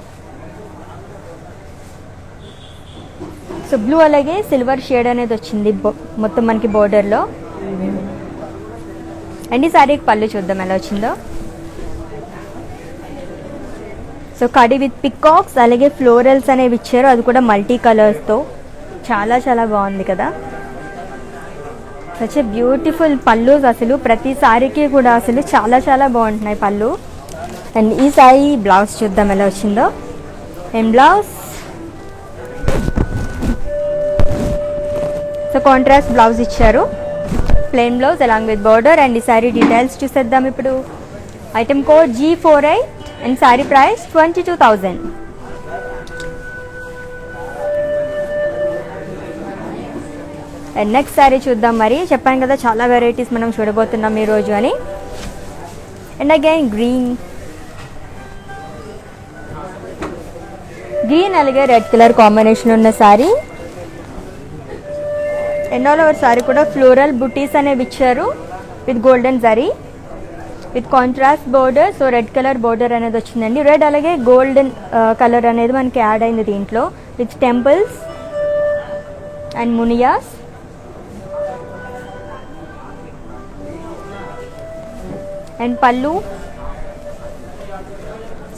సో బ్లూ అలాగే సిల్వర్ షేడ్ అనేది వచ్చింది మొత్తం మనకి బోర్డర్లో. అండ్ ఈ శారీకి పళ్ళు చూద్దాం ఎలా వచ్చిందో. సో కడి విత్ పికాక్స్ అలాగే ఫ్లోరల్స్ అనేవి ఇచ్చారు, అది కూడా మల్టీ కలర్స్తో. చాలా చాలా బాగుంది కదా. సచ్ ఏ బ్యూటిఫుల్ పళ్ళు. అసలు ప్రతి శారీకి కూడా అసలు చాలా చాలా బాగుంటున్నాయి పళ్ళు. అండ్ ఈ శారీ బ్లౌజ్ చూద్దాం ఎలా వచ్చిందో. And blouse so contrast blouse ఇచ్చారు, plain blouse along with border. And ఈ శారీ డీటెయిల్స్ చూసేద్దాం ఇప్పుడు. Item code G48 and sari price 22,000. And next sari చూద్దాం. మరి చెప్పాను కదా చాలా వెరైటీస్ మనం చూడబోతున్నాం ఈరోజు అని. అండ్ అగైన్ గ్రీన్ అలాగే రెడ్ కలర్ కాంబినేషన్ ఉన్న sari. And all over sari కూడా ఫ్లోరల్ బుటీస్ అనేవి ఇచ్చారు with golden zari with contrast border. So red colour border అనేది వచ్చిందండి. రెడ్ అలాగే గోల్డెన్ కలర్ అనేది మనకి యాడ్ అయింది దీంట్లో విత్ టెంపుల్స్ అండ్ మునియాస్. అండ్ పళ్ళు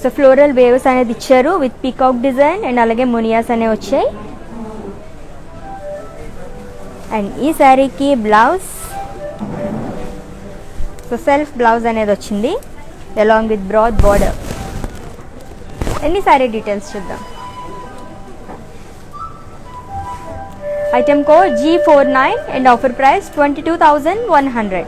సో ఫ్లోరల్ వేవ్స్ అనేది ఇచ్చారు విత్ పీకాక్ డిజైన్ అండ్ అలాగే మునియాస్ అనేవి వచ్చాయి. అండ్ ఈ శారీకి బ్లౌజ్ సో సెల్ఫ్ బ్లౌజ్ అనేది వచ్చింది అలాంగ్ విత్ బ్రాడ్ బార్డర్. ఎన్ని శారీ డీటెయిల్స్ చూద్దాం. Item code G49 and offer price 22,100.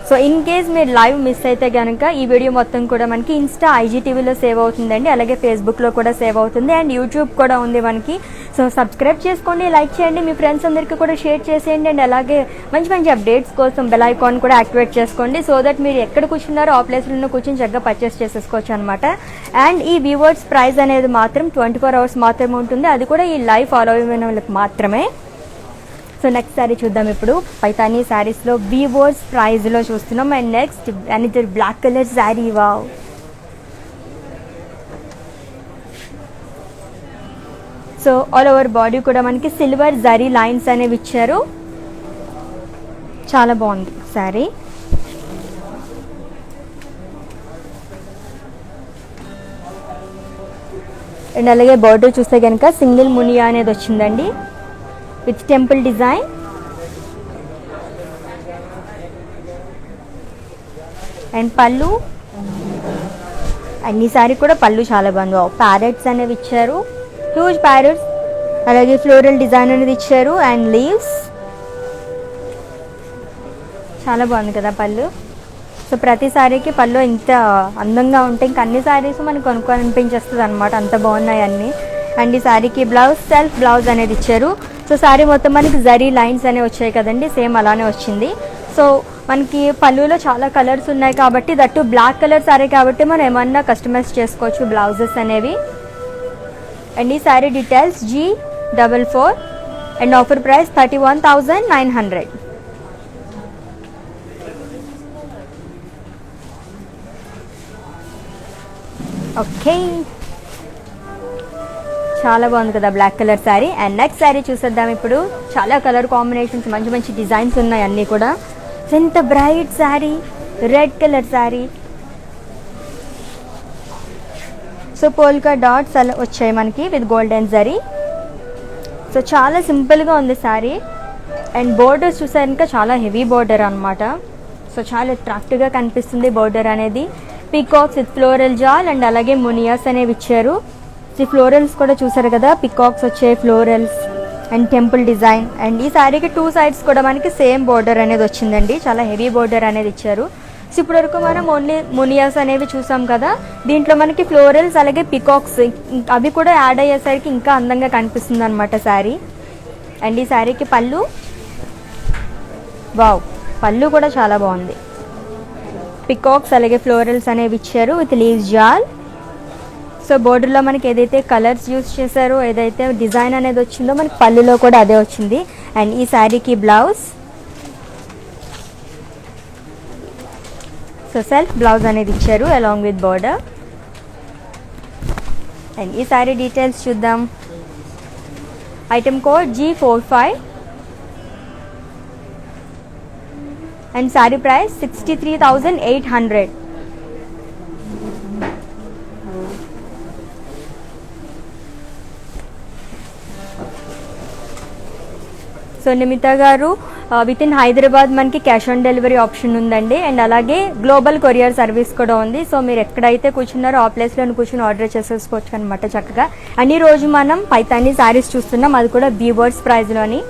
So in case మీరు లైవ్ మిస్ అయితే కనుక ఈ వీడియో మొత్తం కూడా మనకి ఇన్స్టా IGTVలో సేవ్ అవుతుందండి, అలాగే ఫేస్బుక్లో కూడా సేవ్ అవుతుంది అండ్ యూట్యూబ్ కూడా ఉంది మనకి. సో సబ్స్క్రైబ్ చేసుకోండి, లైక్ చేయండి, మీ ఫ్రెండ్స్ అందరికీ కూడా షేర్ చేసేయండి. అండ్ అలాగే మంచి మంచి అప్డేట్స్ కోసం బెల్ ఐకాన్ కూడా యాక్టివేట్ చేసుకోండి. సో దట్ మీరు ఎక్కడ కూర్చున్నారో ఆ ప్లేస్లో కూర్చొని చక్కగా పర్చేస్ చేసేసుకోవచ్చు అనమాట. అండ్ ఈ వ్యూవర్స్ ప్రైస్ అనేది మాత్రం 24 hours మాత్రమే ఉంటుంది, అది కూడా ఈ లైవ్ ఫాలో అయిన వాళ్ళకి మాత్రమే. సో నెక్స్ట్ శారీ చూద్దాం ఇప్పుడు. పైతానీ శారీస్లో వీవర్స్ ప్రైజ్లో చూస్తున్నాం. And next another black colour sari. Wow, so all over body కూడా మనకి సిల్వర్ జరీ లైన్స్ అనేవి ఇచ్చారు. చాలా బాగుంది శారీ. అండ్ అలాగే బార్డర్ చూస్తే కనుక సింగిల్ మునియా అనేది వచ్చిందండి with temple design. And pallu and ఈ శారీ కూడా పళ్ళు చాలా బాగుంది. ప్యారెట్స్ అనేవి ఇచ్చారు, హ్యూజ్ ప్యారెట్స్, అలాగే ఫ్లోరల్ డిజైన్ అనేది ఇచ్చారు అండ్ లీవ్స్. చాలా బాగుంది కదా పళ్ళు. సో ప్రతి శారీకి పళ్ళు ఇంత అందంగా ఉంటే ఇంక అన్ని శారీస్ మనకు కొనుక్కోవాలనిపించేస్తుంది అనమాట, అంత బాగున్నాయి అన్నీ. అండ్ ఈ శారీకి బ్లౌజ్ సెల్ఫ్ బ్లౌజ్ అనేది ఇచ్చారు. సో శారీ మొత్తం మనకి జరీ లైన్స్ అనేవి వచ్చాయి కదండి, సేమ్ అలానే వచ్చింది. సో మనకి పళ్ళులో చాలా కలర్స్ ఉన్నాయి కాబట్టి, దట్టు బ్లాక్ కలర్ శారీ కాబట్టి మనం ఏమన్నా కస్టమైజ్ చేసుకోవచ్చు బ్లౌజెస్ అనేవి. అండ్ ఈ sari details G44 and offer price 31,900. Okay, చాలా బాగుంది కదా black colour sari. And next sari చూసేద్దాం ఇప్పుడు. చాలా కలర్ కాంబినేషన్స్, మంచి మంచి డిజైన్స్ ఉన్నాయి అన్నీ కూడా. సో ఎంత bright sari, red colour sari. So polka dots అలా వచ్చాయి మనకి విత్ గోల్డెన్ జరీ. సో చాలా సింపుల్గా ఉంది శారీ. అండ్ బోర్డర్స్ చూసారు ఇంకా చాలా హెవీ బోర్డర్ అనమాట. సో చాలా అట్రాక్టివ్గా కనిపిస్తుంది బోర్డర్ అనేది. పికాక్స్ విత్ ఫ్లోరల్ జాల్ అండ్ అలాగే మునియాస్ అనేవి ఇచ్చారు. ఈ ఫ్లోరల్స్ కూడా చూసారు కదా, పికాక్స్ వచ్చాయి, florals and temple design. And ఈ శారీకి 2 sides కూడా మనకి సేమ్ బోర్డర్ అనేది వచ్చిందండి. చాలా హెవీ బోర్డర్ అనేది ఇచ్చారు. సో ఇప్పటి వరకు మనం ఓన్లీ మునియాస్ అనేవి చూసాం కదా, దీంట్లో మనకి ఫ్లోరల్స్ అలాగే పికాక్స్ అవి కూడా యాడ్ అయ్యేసరికి ఇంకా అందంగా కనిపిస్తుంది అనమాట శారీ. అండ్ ఈ శారీకి పళ్ళు, వావ్, పళ్ళు కూడా చాలా బాగుంది. పికాక్స్ అలాగే ఫ్లోరల్స్ అనేవి ఇచ్చారు విత్ లీవ్స్ జాల్. సో బోర్డర్లో మనకి ఏదైతే కలర్స్ యూస్ చేశారో, ఏదైతే డిజైన్ అనేది వచ్చిందో మనకి పళ్ళులో కూడా అదే వచ్చింది. అండ్ ఈ శారీకి బ్లౌజ్, సో సెల్ఫ్ బ్లౌజ్ అనేది ఇచ్చారు అలాంగ్ విత్ బోర్డర్. అండ్ ఈ శారీ డీటెయిల్స్ చూద్దాం. Item code G45 and sari price 63,800. So Nimita గారు విత్ ఇన్ హైదరాబాద్ మనకి క్యాష్ ఆన్ డెలివరీ ఆప్షన్ ఉందండి. అండ్ అలాగే గ్లోబల్ కొరియర్ సర్వీస్ కూడా ఉంది. సో మీరు ఎక్కడైతే కూర్చున్నారో ఆ ప్లేస్లో కూర్చుని ఆర్డర్ చేసేసుకోవచ్చు అనమాట చక్కగా. అండ్ ఈ రోజు మనం పైతానీ శారీస్ చూస్తున్నాం, అది కూడా వీవర్స్ ప్రైస్లోని.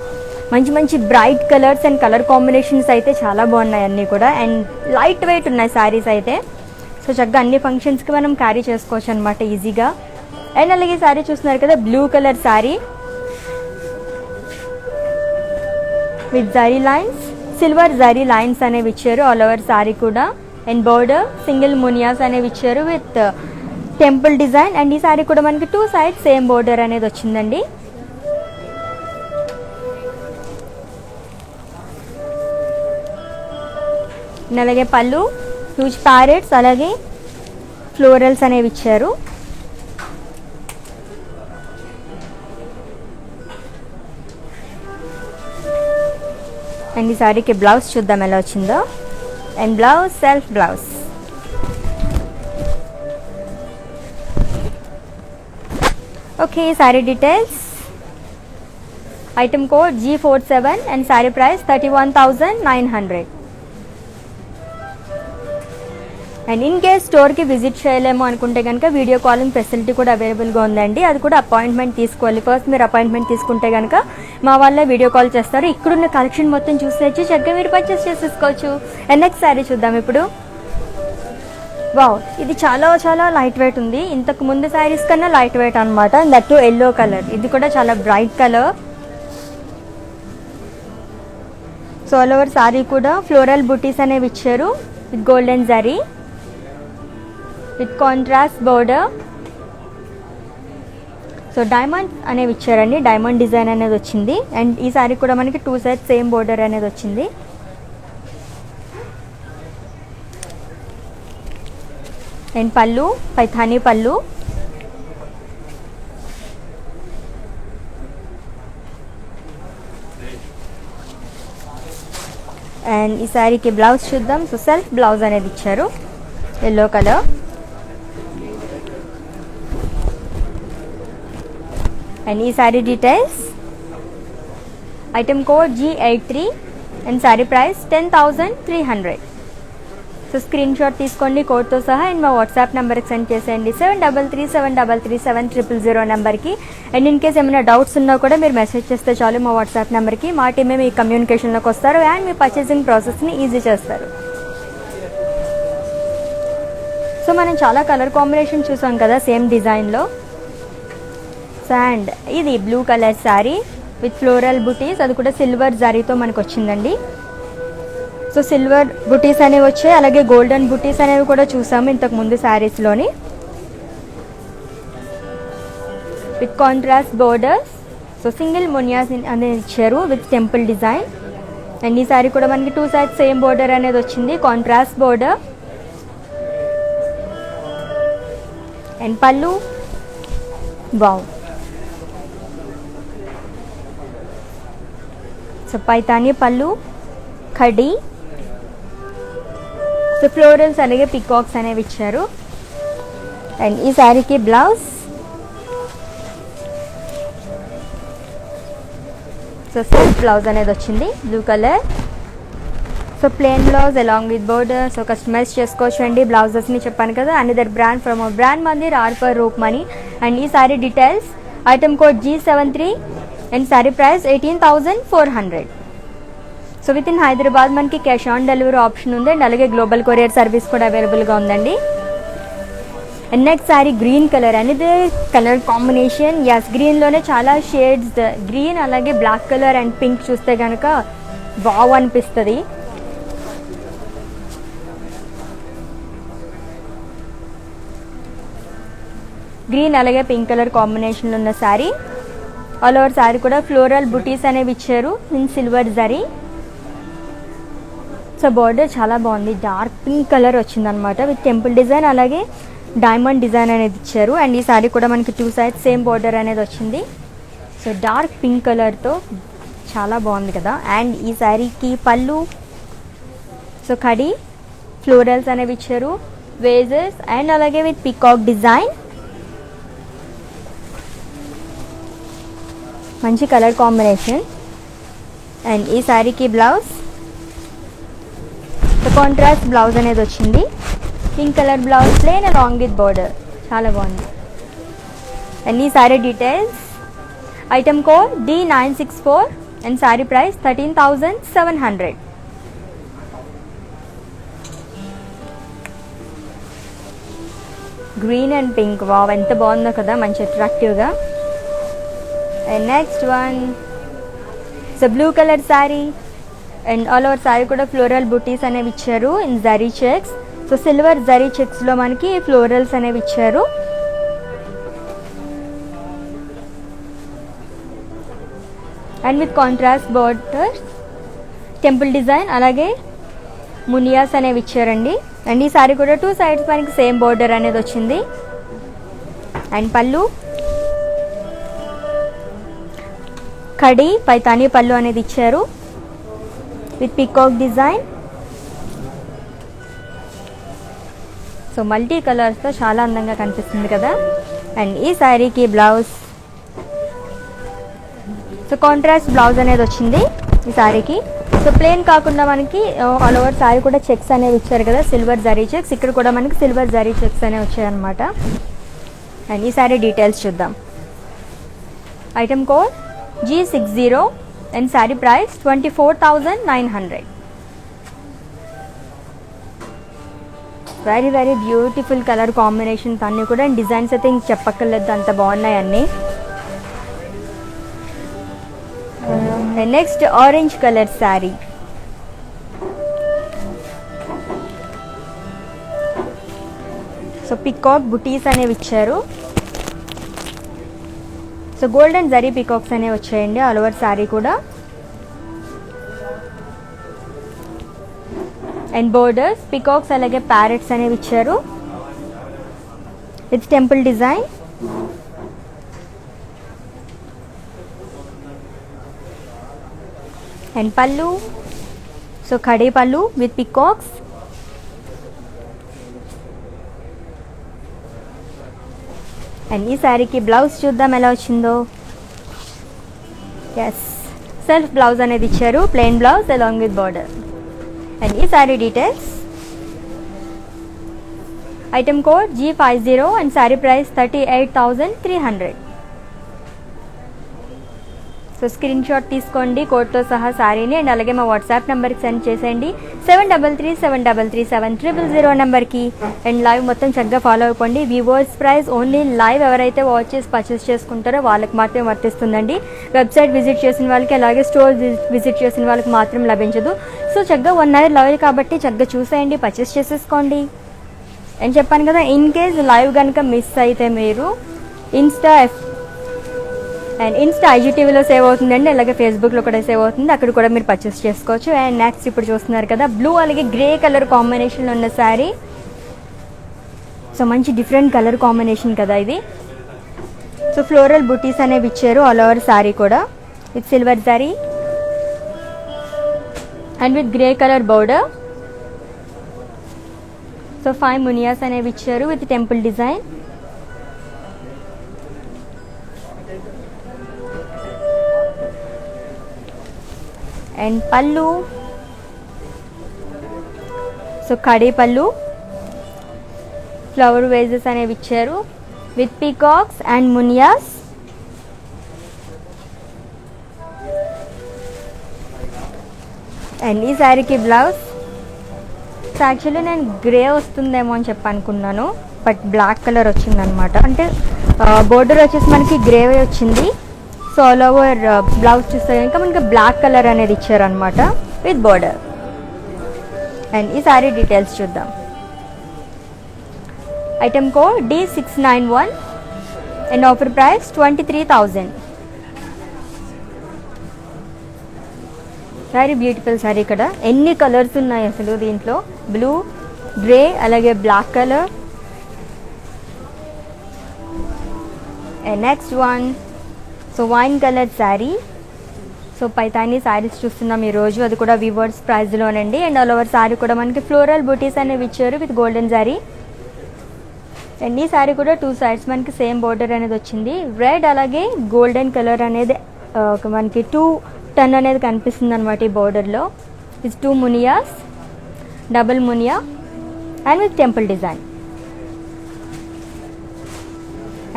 మంచి మంచి bright colours and colour combinations అయితే చాలా బాగున్నాయి అన్నీ కూడా. అండ్ లైట్ వెయిట్ ఉన్నాయి శారీస్ అయితే. సో చక్కగా అన్ని ఫంక్షన్స్కి మనం క్యారీ చేసుకోవచ్చు అనమాట ఈజీగా. అండ్ అలాగే శారీ చూస్తున్నారు కదా, blue colour sari with zari lines, silver zari lines అనేవి ఇచ్చారు ఆల్ ఓవర్ శారీ కూడా. అండ్ బోర్డర్ సింగిల్ మునియాస్ అనేవి ఇచ్చారు విత్ టెంపుల్ డిజైన్. అండ్ ఈ శారీ కూడా మనకి 2 sides సేమ్ బోర్డర్ అనేది వచ్చిందండి. అలాగే పళ్ళు హ్యూజ్ ప్యారెట్స్ అలాగే ఫ్లోరల్స్ అనేవి ఇచ్చారు. అండ్ ఈ శారీకి బ్లౌజ్ చూద్దాం ఎలా వచ్చిందో. And blouse self blouse. Okay, sari details. Item code G47 and sari price 31,900. And in case స్టోర్కి విజిట్ చేయలేము అనుకుంటే కనుక వీడియో కాలింగ్ ఫెసిలిటీ కూడా అవైలబుల్గా ఉందండి. అది కూడా అపాయింట్మెంట్ తీసుకోవాలి. ఫస్ట్ మీరు అపాయింట్మెంట్ తీసుకుంటే కనుక మా వాళ్ళే వీడియో కాల్ చేస్తారు. ఇక్కడున్న కలెక్షన్ మొత్తం చూసేసి చక్కగా మీరు పర్చేస్ చేసేసుకోవచ్చు. అండ్ నెక్స్ట్ శారీ చూద్దాం ఇప్పుడు. వావ్, ఇది చాలా చాలా లైట్ వెయిట్ ఉంది. ఇంతకు ముందు శారీస్ కన్నా లైట్ వెయిట్ అనమాట. That to yellow colour. ఇది కూడా చాలా bright colour. So all over sari కూడా ఫ్లోరల్ బుటీస్ అనేవి ఇచ్చారు with golden zari with contrast border. So diamond అనేవి ఇచ్చారండి, డైమండ్ డిజైన్ అనేది వచ్చింది. అండ్ ఈ శారీ కూడా మనకి 2 sides సేమ్ బోర్డర్ అనేది వచ్చింది. అండ్ పళ్ళు పైథానీ పళ్ళు. అండ్ ఈ శారీకి బ్లౌజ్ చూద్దాం. సో సెల్ఫ్ బ్లౌజ్ అనేది ఇచ్చారు ఎల్లో కలర్. అండ్ ఈ sari details. Item code G83 and sari price 10,300. So screenshot తీసుకోండి కోడ్తో సహా. అండ్ మా వాట్సాప్ నెంబర్కి సెండ్ చేసేయండి 7337337000 నెంబర్కి. అండ్ ఇన్ కేస్ ఏమైనా డౌట్స్ ఉన్నా కూడా మీరు మెసేజ్ చేస్తే చాలు మా వాట్సాప్ నెంబర్కి. మా టీమే మీ కమ్యూనికేషన్లోకి వస్తారు అండ్ మీ పర్చేసింగ్ ప్రాసెస్ని ఈజీ చేస్తారు. సో మనం చాలా కలర్ కాంబినేషన్ చూసాం కదా సేమ్ డిజైన్లో. అండ్ ఇది blue colour sari with floral బుటీస్, అది కూడా సిల్వర్ జరీతో మనకు వచ్చిందండి. సో సిల్వర్ బుటీస్ అనేవి వచ్చాయి, అలాగే గోల్డెన్ బుటీస్ అనేవి కూడా చూసాము ఇంతకు ముందు శారీస్లోని with contrast borders. So single మునియాస్ అనేది ఇచ్చారు విత్ టెంపుల్ డిజైన్. అండ్ ఈ శారీ కూడా మనకి 2 sides సేమ్ బోర్డర్ అనేది వచ్చింది, కాంట్రాస్ట్ బోర్డర్. అండ్ పళ్ళు, వావ్, సో పైతానీ పళ్ళు, ఖడీ సో ఫ్లోరల్స్ అలాగే పికాక్స్ అనేవి ఇచ్చారు. అండ్ ఈ శారీకి బ్లౌజ్, సో సెల్ఫ్ బ్లౌజ్ అనేది వచ్చింది blue colour. So plain blouse along with border. So customise చేసుకోవచ్చు అండి బ్లౌజెస్ని, చెప్పాను కదా. Another brand from our brand Mandir, are for roof money. And ఈ sari details, item code G73 and sari price 18,400. So with in Hyderabad మనకి క్యాష్ ఆన్ డెలివరీ ఆప్షన్ ఉంది అండ్ అలాగే గ్లోబల్ కొరియర్ సర్వీస్ కూడా అవైలబుల్గా ఉందండి. And next sari green colour అనేది కలర్ కాంబినేషన్. ఎస్, గ్రీన్లోనే చాలా షేడ్స్, గ్రీన్ అలాగే బ్లాక్ కలర్ అండ్ పింక్ చూస్తే కనుక వావ్ అనిపిస్తుంది. గ్రీన్ అలాగే పింక్ కలర్ కాంబినేషన్లో ఉన్న శారీ. ఆల్ ఓవర్ శారీ కూడా ఫ్లోరల్ బుటీస్ అనేవి ఇచ్చారు in silver zari. So border చాలా బాగుంది, డార్క్ పింక్ కలర్ వచ్చిందనమాట విత్ టెంపుల్ డిజైన్ అలాగే డైమండ్ డిజైన్ అనేది ఇచ్చారు. అండ్ ఈ శారీ కూడా మనకి 2 sides సేమ్ బార్డర్ అనేది వచ్చింది. సో డార్క్ పింక్ కలర్తో చాలా బాగుంది కదా. అండ్ ఈ శారీకి పళ్ళు, సో కడి ఫ్లోరల్స్ అనేవి ఇచ్చారు, వేజెస్ అండ్ అలాగే విత్ పికాక్ డిజైన్. మంచి కలర్ కాంబినేషన్. అండ్ ఈ శారీకి బ్లౌజ్, సో కాంట్రాస్ట్ బ్లౌజ్ అనేది వచ్చింది, pink colour blouse plain along with border, చాలా బాగుంది. అండ్ ఈ sari details, item code D964 and sari price 13,700. Green and pink, wow ఎంత బాగుందో కదా, మంచి అట్రాక్టివ్గా. And next one, so blue colour sari and all over sari కూడా ఫ్లోరల్ బుటీస్ అనేవి ఇచ్చారు in zari checks. So silver zari చెక్స్లో మనకి ఫ్లోరల్స్ అనేవి ఇచ్చారు. And with contrast border, temple design అలాగే మునియాస్ అనేవి ఇచ్చారండి. అండ్ ఈ శారీ కూడా 2 sides మనకి సేమ్ బోర్డర్ అనేది వచ్చింది. అండ్ పళ్ళు, కడి పైతానీ పళ్ళు అనేది ఇచ్చారు with peacock design. So multi కలర్స్తో చాలా అందంగా కనిపిస్తుంది కదా. అండ్ ఈ శారీకి బ్లౌజ్, సో కాంట్రాస్ట్ బ్లౌజ్ అనేది వచ్చింది ఈ శారీకి. సో ప్లెయిన్ కాకుండా మనకి ఆల్ ఓవర్ శారీ కూడా చెక్స్ అనేవి ఇచ్చారు కదా, సిల్వర్ జరీ చెక్స్. ఇక్కడ కూడా మనకి సిల్వర్ జరీ చెక్స్ అనేవి వచ్చాయన్నమాట. అండ్ ఈ శారీ డీటెయిల్స్ చూద్దాం. Item code G60 and sari price 24,900. Very very beautiful colour combinations అన్నీ కూడా. అండ్ డిజైన్స్ అయితే ఇంక చెప్పక్కర్లేదు, అంత బాగున్నాయి అన్నీ. And next orange colour sari. So peacock బుటీస్ అనేవి ఇచ్చారు. సో గోల్డెన్ జరీ పికాక్స్ అనేవి వచ్చాయండి ఆల్ ఓవర్ శారీ కూడా. అండ్ బోర్డర్స్ పికాక్స్ అలాగే ప్యారెట్స్ అనేవి ఇచ్చారు విత్ టెంపుల్ డిజైన్. అండ్ పళ్ళు, సో ఖడీ పళ్ళు విత్ పికాక్స్. అండ్ ఈ శారీకి బ్లౌజ్ చూద్దాం ఎలా వచ్చిందో. ఎస్, సెల్ఫ్ బ్లౌజ్ అనేది ఇచ్చారు, plain blouse along with border. And ఈ sari details, item code G50 and sari price 38,300. So screenshot తీసుకోండి కోడ్తో సహా శారీని. అండ్ అలాగే మా వాట్సాప్ నెంబర్కి సెండ్ చేసేయండి 7337337000 నెంబర్కి. అండ్ లైవ్ మొత్తం చక్కగా ఫాలో అయిపోండి. వ్యూవర్స్ ప్రైస్ ఓన్లీ లైవ్ ఎవరైతే వాచ్ చేసి పర్చేస్ చేసుకుంటారో వాళ్ళకి మాత్రమే వర్తిస్తుందండి. వెబ్సైట్ విజిట్ చేసిన వాళ్ళకి అలాగే స్టోర్ విజిట్ చేసిన వాళ్ళకి మాత్రం లభించదు. సో చక్కగా 1 hour లైవ్ కాబట్టి చక్కగా చూసేయండి, పర్చేస్ చేసేసుకోండి. అని చెప్పాను కదా, ఇన్ కేస్ లైవ్ కనుక మిస్ అయితే మీరు ఇన్స్టా IGTVలో సేవ్ అవుతుందండి, అలాగే ఫేస్బుక్లో కూడా సేవ్ అవుతుంది, అక్కడ కూడా మీరు పర్చేస్ చేసుకోవచ్చు. అండ్ నెక్స్ట్ ఇప్పుడు చూస్తున్నారు కదా బ్లూ అలాగే గ్రే కలర్ కాంబినేషన్లో ఉన్న శారీ. సో మంచి డిఫరెంట్ కలర్ కాంబినేషన్ కదా ఇది. సో ఫ్లోరల్ బుటీస్ అనేవి ఇచ్చారు ఆల్ ఓవర్ శారీ కూడా with silver sari and with grey colour border. So 5 మునియాస్ అనేవి ఇచ్చారు విత్ టెంపుల్ డిజైన్. అండ్ పళ్ళు, సో కడీ పళ్ళు, ఫ్లవర్ వేజెస్ అనేవి ఇచ్చారు విత్ పీకాక్స్ అండ్ మునియాస్. అండ్ ఈ శారీకి బ్లౌజ్. యాక్చువల్లీ నేను గ్రే వస్తుందేమో అని చెప్పి అనుకున్నాను, బట్ బ్లాక్ కలర్ వచ్చిందనమాట. అంటే బోర్డర్ వచ్చేసి మనకి గ్రేవే వచ్చింది. సో ఆల్ ఓవర్ బ్లౌజ్ చూస్తే కనుక మనకి బ్లాక్ కలర్ అనేది ఇచ్చారనమాట విత్ బోర్డర్. అండ్ ఈ శారీ డీటెయిల్స్ చూద్దాం. Item code D691 and offer price 23,000. Very beautiful sari. ఇక్కడ ఎన్ని కలర్స్ ఉన్నాయి అసలు దీంట్లో, బ్లూ, గ్రే, అలాగే black colour. And next one, so wine colour sari. So Paithani saris చూస్తున్నాం ఈరోజు, అది కూడా వీవర్స్ ప్రైస్లోనండి. అండ్ ఆల్ ఓవర్ శారీ కూడా మనకి ఫ్లోరల్ బూటీస్ అనేవి ఇచ్చారు విత్ గోల్డెన్ శారీ. అండ్ ఈ శారీ కూడా 2 సైడ్స్ మనకి సేమ్ బోర్డర్ అనేది వచ్చింది. రెడ్ అలాగే గోల్డెన్ కలర్ అనేది మనకి 210 అనేది కనిపిస్తుంది అనమాట ఈ బోర్డర్లో. It's 2 మునియాస్, double Muniya and with temple design.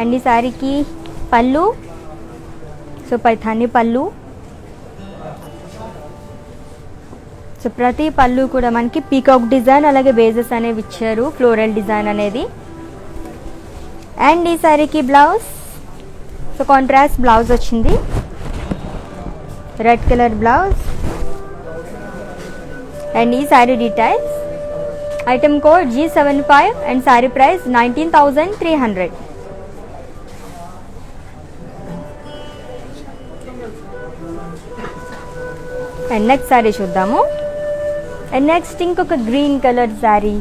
And ఈ శారీకి పళ్ళు, సో పైథానీ పళ్ళు. సో ప్రతి పళ్ళు కూడా మనకి పీకాక్ డిజైన్ అలాగే బేజెస్ అనేవి ఇచ్చారు, ఫ్లోరల్ డిజైన్ అనేది. అండ్ ఈ శారీకి బ్లౌజ్, సో కాంట్రాస్ట్ బ్లౌజ్ వచ్చింది, రెడ్ కలర్ బ్లౌజ్. అండ్ ఈ sari details. Item code G75 and sari price 19,300. And next sari చూద్దాము. అండ్ నెక్స్ట్ ఇంకొక green colour sari.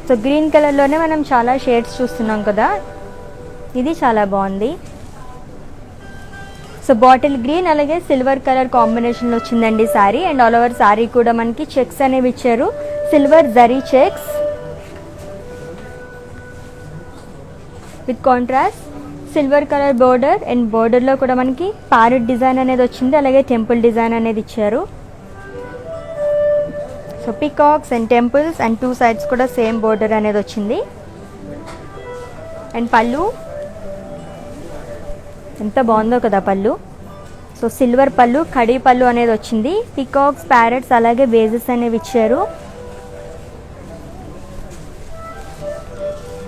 So green కలర్లోనే మనం చాలా షేడ్స్ చూస్తున్నాం కదా, ఇది చాలా బాగుంది. సో బాటిల్ గ్రీన్ అలాగే సిల్వర్ కలర్ కాంబినేషన్లో వచ్చిందండి sari. And all over sari కూడా మనకి చెక్స్ అనేవి ఇచ్చారు, silver zari checks with contrast silver colour border. And బోర్డర్లో కూడా మనకి ప్యారెట్ డిజైన్ అనేది వచ్చింది, అలాగే టెంపుల్ డిజైన్ అనేది ఇచ్చారు. So peacocks and temples and 2 sides కూడా సేమ్ బోర్డర్ అనేది వచ్చింది. అండ్ పళ్ళు ఎంత బాగుందో కదా పళ్ళు. సో సిల్వర్ పళ్ళు, కడీ పళ్ళు అనేది వచ్చింది. పీకాక్స్, ప్యారెట్స్ అలాగే బేజెస్ అనేవి ఇచ్చారు.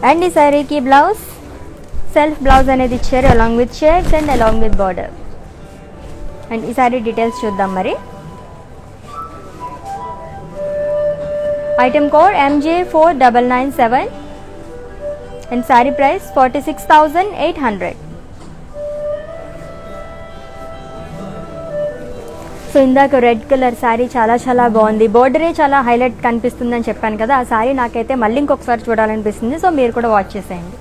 అండ్ ఈ శారీకి బ్లౌజ్, సెల్ఫ్ బ్లౌజ్ అనేది ఇచ్చారు along with shades and along with border. And ఈ శారీ డీటెయిల్స్ చూద్దాం మరి. Item code MJ4997 and sari price 46,800. So ఇందాక రెడ్ కలర్ శారీ చాలా చాలా బాగుంది, బోర్డరే చాలా హైలైట్ కనిపిస్తుందని చెప్పాను కదా, ఆ శారీ నాకైతే మళ్ళీ ఇంకొకసారి చూడాలనిపిస్తుంది. సో మీరు కూడా వాచ్ చేసేయండి.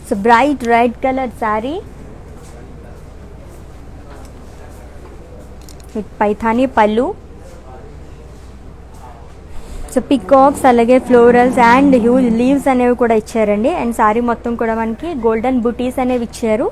So bright red colour sari with Paithani పళ్ళు. సో పికాక్స్ అలాగే ఫ్లోరల్స్ అండ్ హ్యూజ్ లీవ్స్ అనేవి కూడా ఇచ్చారండి. అండ్ శారీ మొత్తం కూడా మనకి గోల్డెన్ బుటీస్ అనేవి ఇచ్చారు.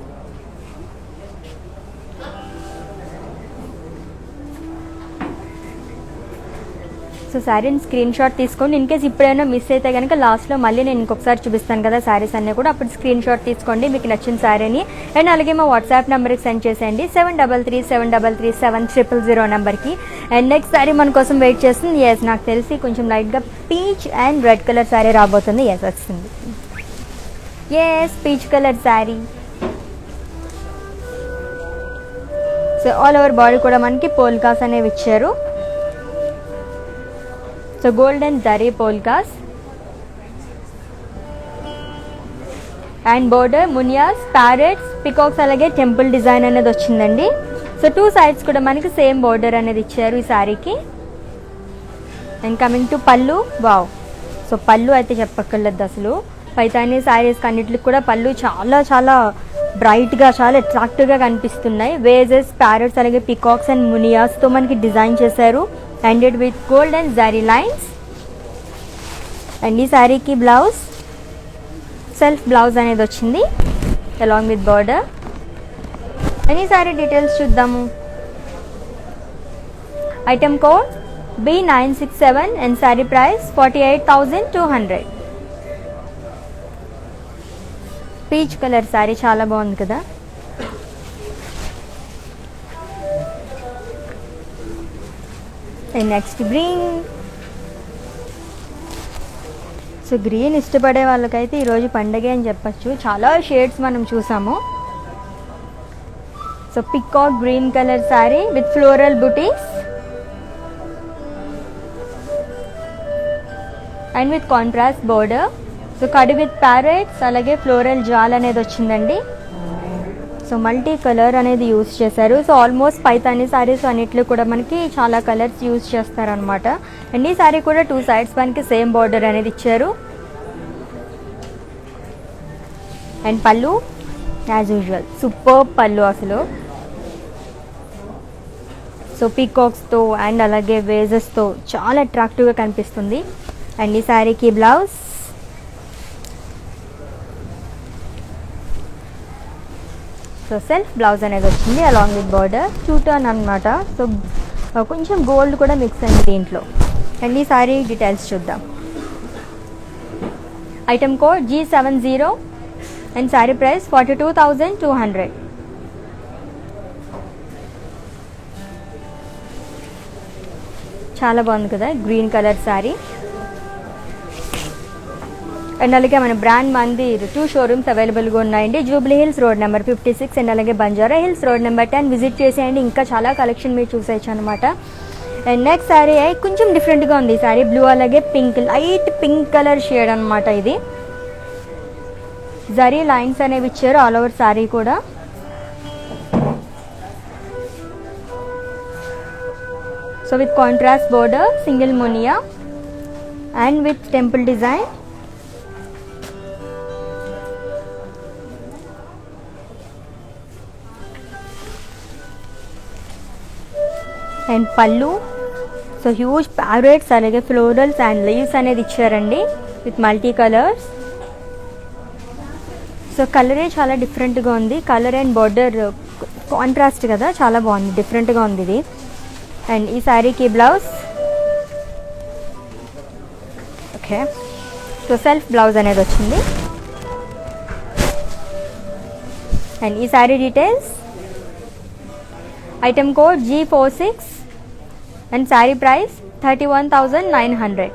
సో శారీని స్క్రీన్ షాట్ తీసుకోండి. ఇన్ కేస్ ఇప్పుడైనా మిస్ అయితే కనుక లాస్ట్లో మళ్ళీ నేను ఇంకొకసారి చూపిస్తాను కదా శారీస్ అన్నీ కూడా, అప్పుడు స్క్రీన్ షాట్ తీసుకోండి మీకు నచ్చిన శారీని. అండ్ అలాగే మా వాట్సాప్ నెంబర్కి సెండ్ చేసేయండి 7337337000 నెంబర్కి. అండ్ నెక్స్ట్ శారీ మన కోసం వెయిట్ చేస్తుంది. ఎస్, నాకు తెలిసి కొంచెం లైట్గా peach and red colour sari రాబోతుంది. ఎస్ వస్తుంది. Yes, peach colour sari. So all over body కూడా మనకి పోల్కాస్ అనేవి ఇచ్చారు. So golden zari polkas and border muniyas, parrots, peacocks అలాగే టెంపుల్ డిజైన్ అనేది వచ్చిందండి. సో 2 సైడ్స్ కూడా మనకి సేమ్ బోర్డర్ అనేది ఇచ్చారు ఈ శారీకి. అండ్ కమింగ్ టు పళ్ళు. వావ్, సో పళ్ళు అయితే చెప్పక్కర్లేదు అసలు. పైతానీ శారీస్ అన్నిటికి కూడా పళ్ళు చాలా చాలా బ్రైట్గా చాలా అట్రాక్టివ్గా కనిపిస్తున్నాయి. వేజెస్, ప్యారెట్స్ అలాగే పికాక్స్ అండ్ మునియాస్తో మనకి డిజైన్ చేశారు. Ended with gold and zari lines. And ఈ శారీకి బ్లౌజ్ సెల్ఫ్ బ్లౌజ్ అనేది వచ్చింది అలాంగ్ విత్ బార్డర్. అండ్ ఈ శారీ డీటెయిల్స్ చూద్దాము. Item code B967 and saree price 48,200. Peach colour sari చాలా బాగుంది కదా. And next green. So green ఇష్టపడే వాళ్ళకైతే ఈరోజు పండగే అని చెప్పచ్చు. చాలా షేడ్స్ మనం చూసాము. So peacock green colour sari with floral బుటీస్ and with contrast border. So కడి విత్ ప్యారెట్స్ అలాగే ఫ్లోరల్ జాల్ అనేది వచ్చిందండి. సో మల్టీ కలర్ అనేది యూజ్ చేశారు. సో ఆల్మోస్ట్ పైతానీ శారీస్ అన్నిట్లో కూడా మనకి చాలా కలర్స్ యూజ్ చేస్తారనమాట. అండ్ ఈ శారీ కూడా 2 sides మనకి సేమ్ బోర్డర్ అనేది ఇచ్చారు. అండ్ పళ్ళు యాజ్ యూజువల్ సూపర్ పళ్ళు అసలు. సో పీకాక్స్తో అండ్ అలాగే వేజెస్తో చాలా అట్రాక్టివ్గా కనిపిస్తుంది. అండ్ ఈ శారీకి బ్లౌజ్ సో సెల్ఫ్ బ్లౌజ్ అనేది వచ్చింది అలాంగ్ విత్ బార్డర్. 2 turn అనమాట. సో కొంచెం గోల్డ్ కూడా మిక్స్ అయింది దీంట్లో. అండ్ ఈ శారీ డీటెయిల్స్ చూద్దాం. Item code G70 and sari price 42,200. చాలా బాగుంది కదా గ్రీన్ కలర్ శారీ. అండ్ అలాగే మన బ్రాండ్ మందిర్ 2 showrooms అవైలబుల్గా ఉన్నాయండి. Jubilee Hills road number 56 and అలాగే Banjara Hills road number 10 visit చేసేయండి. ఇంకా చాలా కలెక్షన్ మీరు చూసేయచ్చు అనమాట. అండ్ నెక్స్ట్ శారీ కొంచెం డిఫరెంట్గా ఉంది. ఈ శారీ బ్లూ అలాగే pink, light pink colour shade అనమాట. ఇది జరీ లైన్స్ అనేవి ఇచ్చారు ఆల్ ఓవర్ శారీ కూడా. So with contrast border, single muniya and with temple design. And పళ్ళు సో హ్యూజ్ ప్యారెట్స్ అలాగే ఫ్లోరల్స్ అండ్ లీవ్స్ అనేది ఇచ్చారండి విత్ మల్టీ కలర్స్. సో కలరే చాలా డిఫరెంట్గా ఉంది. కలర్ అండ్ బార్డర్ కాంట్రాస్ట్ కదా, చాలా బాగుంది, డిఫరెంట్గా ఉంది ఇది. అండ్ ఈ శారీకి blouse okay. So self blouse అనేది వచ్చింది. అండ్ ఈ sari details. Item code G46 and saree price 31,900.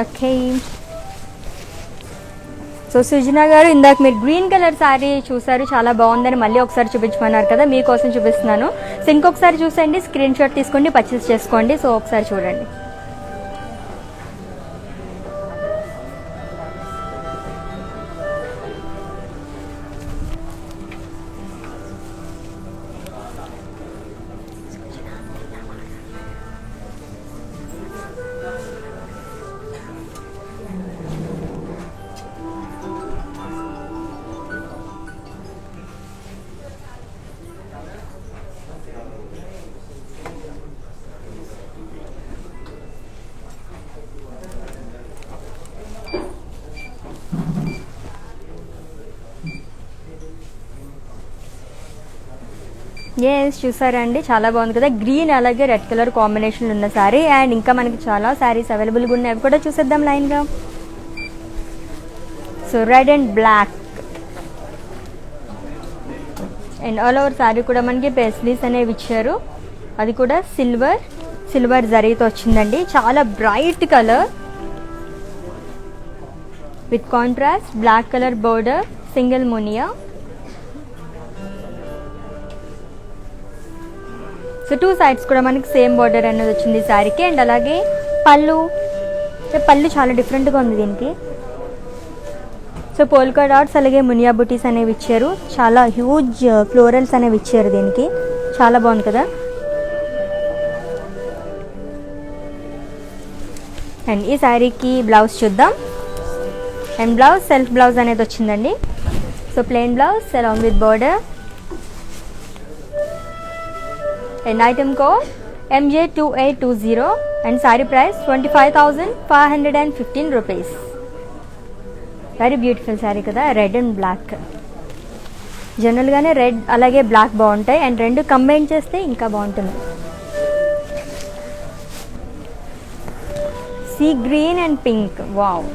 Okay. So Sujana గారు ఇందాక మీరు గ్రీన్ కలర్ శారీ చూసారు, చాలా బాగుందని మళ్ళీ ఒకసారి చూపించమన్నారు కదా, మీకోసం చూపిస్తున్నాను. సో ఇంకొకసారి చూసండి, స్క్రీన్ షాట్ తీసుకోండి, పర్చేస్ చేసుకోండి. సో ఒకసారి చూడండి. ఎస్ చూసారండి, చాలా బాగుంది కదా. గ్రీన్ అలాగే రెడ్ కలర్ కాంబినేషన్ ఉన్న శారీ. అండ్ ఇంకా మనకి చాలా శారీస్ అవైలబుల్గా ఉన్నాయి, అవి కూడా చూసేద్దాం లైన్గా. So red and black and all over sari కూడా మనకి పేస్లీస్ అనేవి ఇచ్చారు. అది కూడా సిల్వర్ జరీతో వచ్చిందండి. చాలా bright colour with contrast black colour border, single muniya. So 2 sides కూడా మనకి సేమ్ బార్డర్ అనేది వచ్చింది శారీకి. అండ్ అలాగే పళ్ళు చాలా డిఫరెంట్గా ఉంది దీనికి. సో పోల్కా డాట్స్ అలాగే మునియా బుటీస్ అనేవి ఇచ్చారు. చాలా హ్యూజ్ ఫ్లోరల్స్ అనేవి ఇచ్చారు దీనికి, చాలా బాగుంది కదా. అండ్ ఈ శారీకి బ్లౌజ్ చూద్దాం. అండ్ బ్లౌజ్ సెల్ఫ్ బ్లౌజ్ అనేది వచ్చిందండి. So plain blouse along with border. And item code MJ2820 and sari price 25,515 rupees. Very beautiful sari కదా, రెడ్ అండ్ బ్లాక్. జనరల్గానే రెడ్ అలాగే బ్లాక్ బాగుంటాయి, అండ్ రెండు కంబైన్ చేస్తే ఇంకా బాగుంటుంది. Sea green and pink, wow.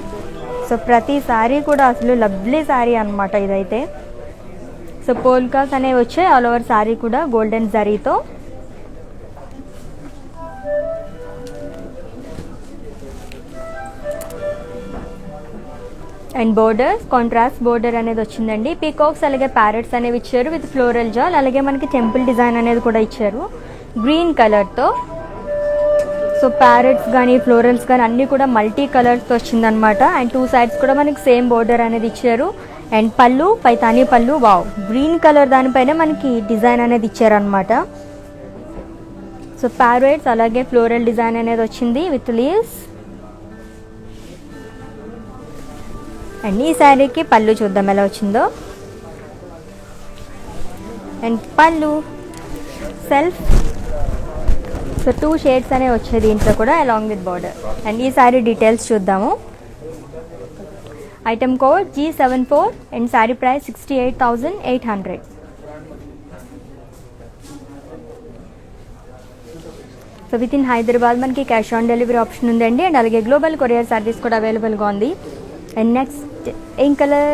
So ప్రతి శారీ కూడా అసలు లవ్లీ శారీ అనమాట ఇదైతే. సో పోల్కాస్ అనేవి వచ్చాయి ఆల్ ఓవర్ శారీ కూడా గోల్డెన్ జరీతో. అండ్ బోర్డర్స్ కాంట్రాస్ట్ బోర్డర్ అనేది వచ్చిందండి. పీకాక్స్ అలాగే ప్యారెట్స్ అనేవి ఇచ్చారు విత్ ఫ్లోరల్ జాల్. అలాగే మనకి టెంపుల్ డిజైన్ అనేది కూడా ఇచ్చారు గ్రీన్ కలర్తో. సో ప్యారెట్స్ కానీ ఫ్లోరల్స్ కానీ అన్నీ కూడా మల్టీ కలర్స్తో వచ్చిందనమాట. అండ్ టూ సైడ్స్ కూడా మనకి సేమ్ బోర్డర్ అనేది ఇచ్చారు. అండ్ పళ్ళు పైతానీ పళ్ళు, వావ్, గ్రీన్ కలర్ దానిపైన మనకి డిజైన్ అనేది ఇచ్చారనమాట. సో ప్యారెట్స్ అలాగే ఫ్లోరల్ డిజైన్ అనేది వచ్చింది విత్ లీవ్స్. అండ్ ఈ శారీకి పళ్ళు చూద్దాం ఎలా వచ్చిందో. అండ్ పళ్ళు సెల్ఫ్. సో 2 షేడ్స్ అనేవి వచ్చాయి దీంట్లో కూడా అలాంగ్ విత్ బార్డర్. అండ్ ఈ శారీ డీటెయిల్స్ చూద్దాము. Item code G74 and sari price 68,800. So with in Hyderabad మనకి క్యాష్ ఆన్ డెలివరీ ఆప్షన్ ఉందండి. అండ్ అలాగే గ్లోబల్ కొరియర్ సర్వీస్ కూడా అవైలబుల్గా ఉంది. అండ్ నెక్స్ట్ ఏం కలర్,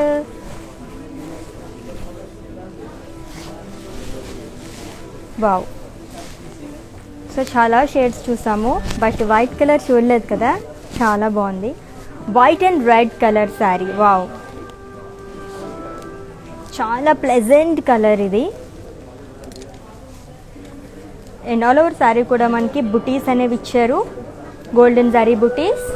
వావ్. సో చాలా షేడ్స్ చూసాము, బట్ వైట్ కలర్ చూడలేదు కదా, చాలా బాగుంది. White and red colour sari, wow, చాలా ప్లెజెంట్ కలర్ ఇది. అండ్ ఆల్ ఓవర్ శారీ కూడా మనకి బుటీస్ అనేవి ఇచ్చారు, golden zari buttis.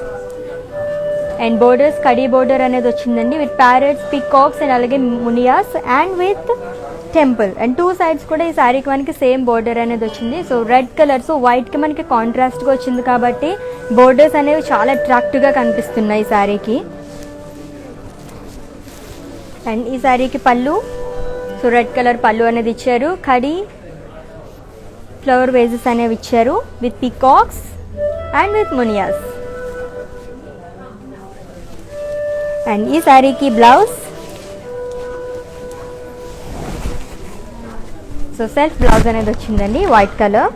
And borders khadi border అనేది వచ్చిందండి విత్ ప్యారెట్స్, పికాక్స్ అండ్ అలాగే మునియాస్ and with temple. And two sides కూడా ఈ శారీకి మనకి సేమ్ బోర్డర్ అనేది వచ్చింది. సో రెడ్ కలర్, సో వైట్కి మనకి కాంట్రాస్ట్గా వచ్చింది కాబట్టి బోర్డర్స్ అనేవి చాలా అట్రాక్టివ్గా కనిపిస్తున్నాయి ఈ శారీకి. అండ్ ఈ శారీకి పళ్ళు, సో రెడ్ కలర్ పళ్ళు అనేది ఇచ్చారు. కడీ ఫ్లవర్ వేజెస్ అనేవి ఇచ్చారు with peacocks and with మునియాస్. And ఈ శారీకి బ్లౌజ్, సో సెల్ఫ్ బ్లౌజ్ అనేది వచ్చిందండి వైట్ కలర్.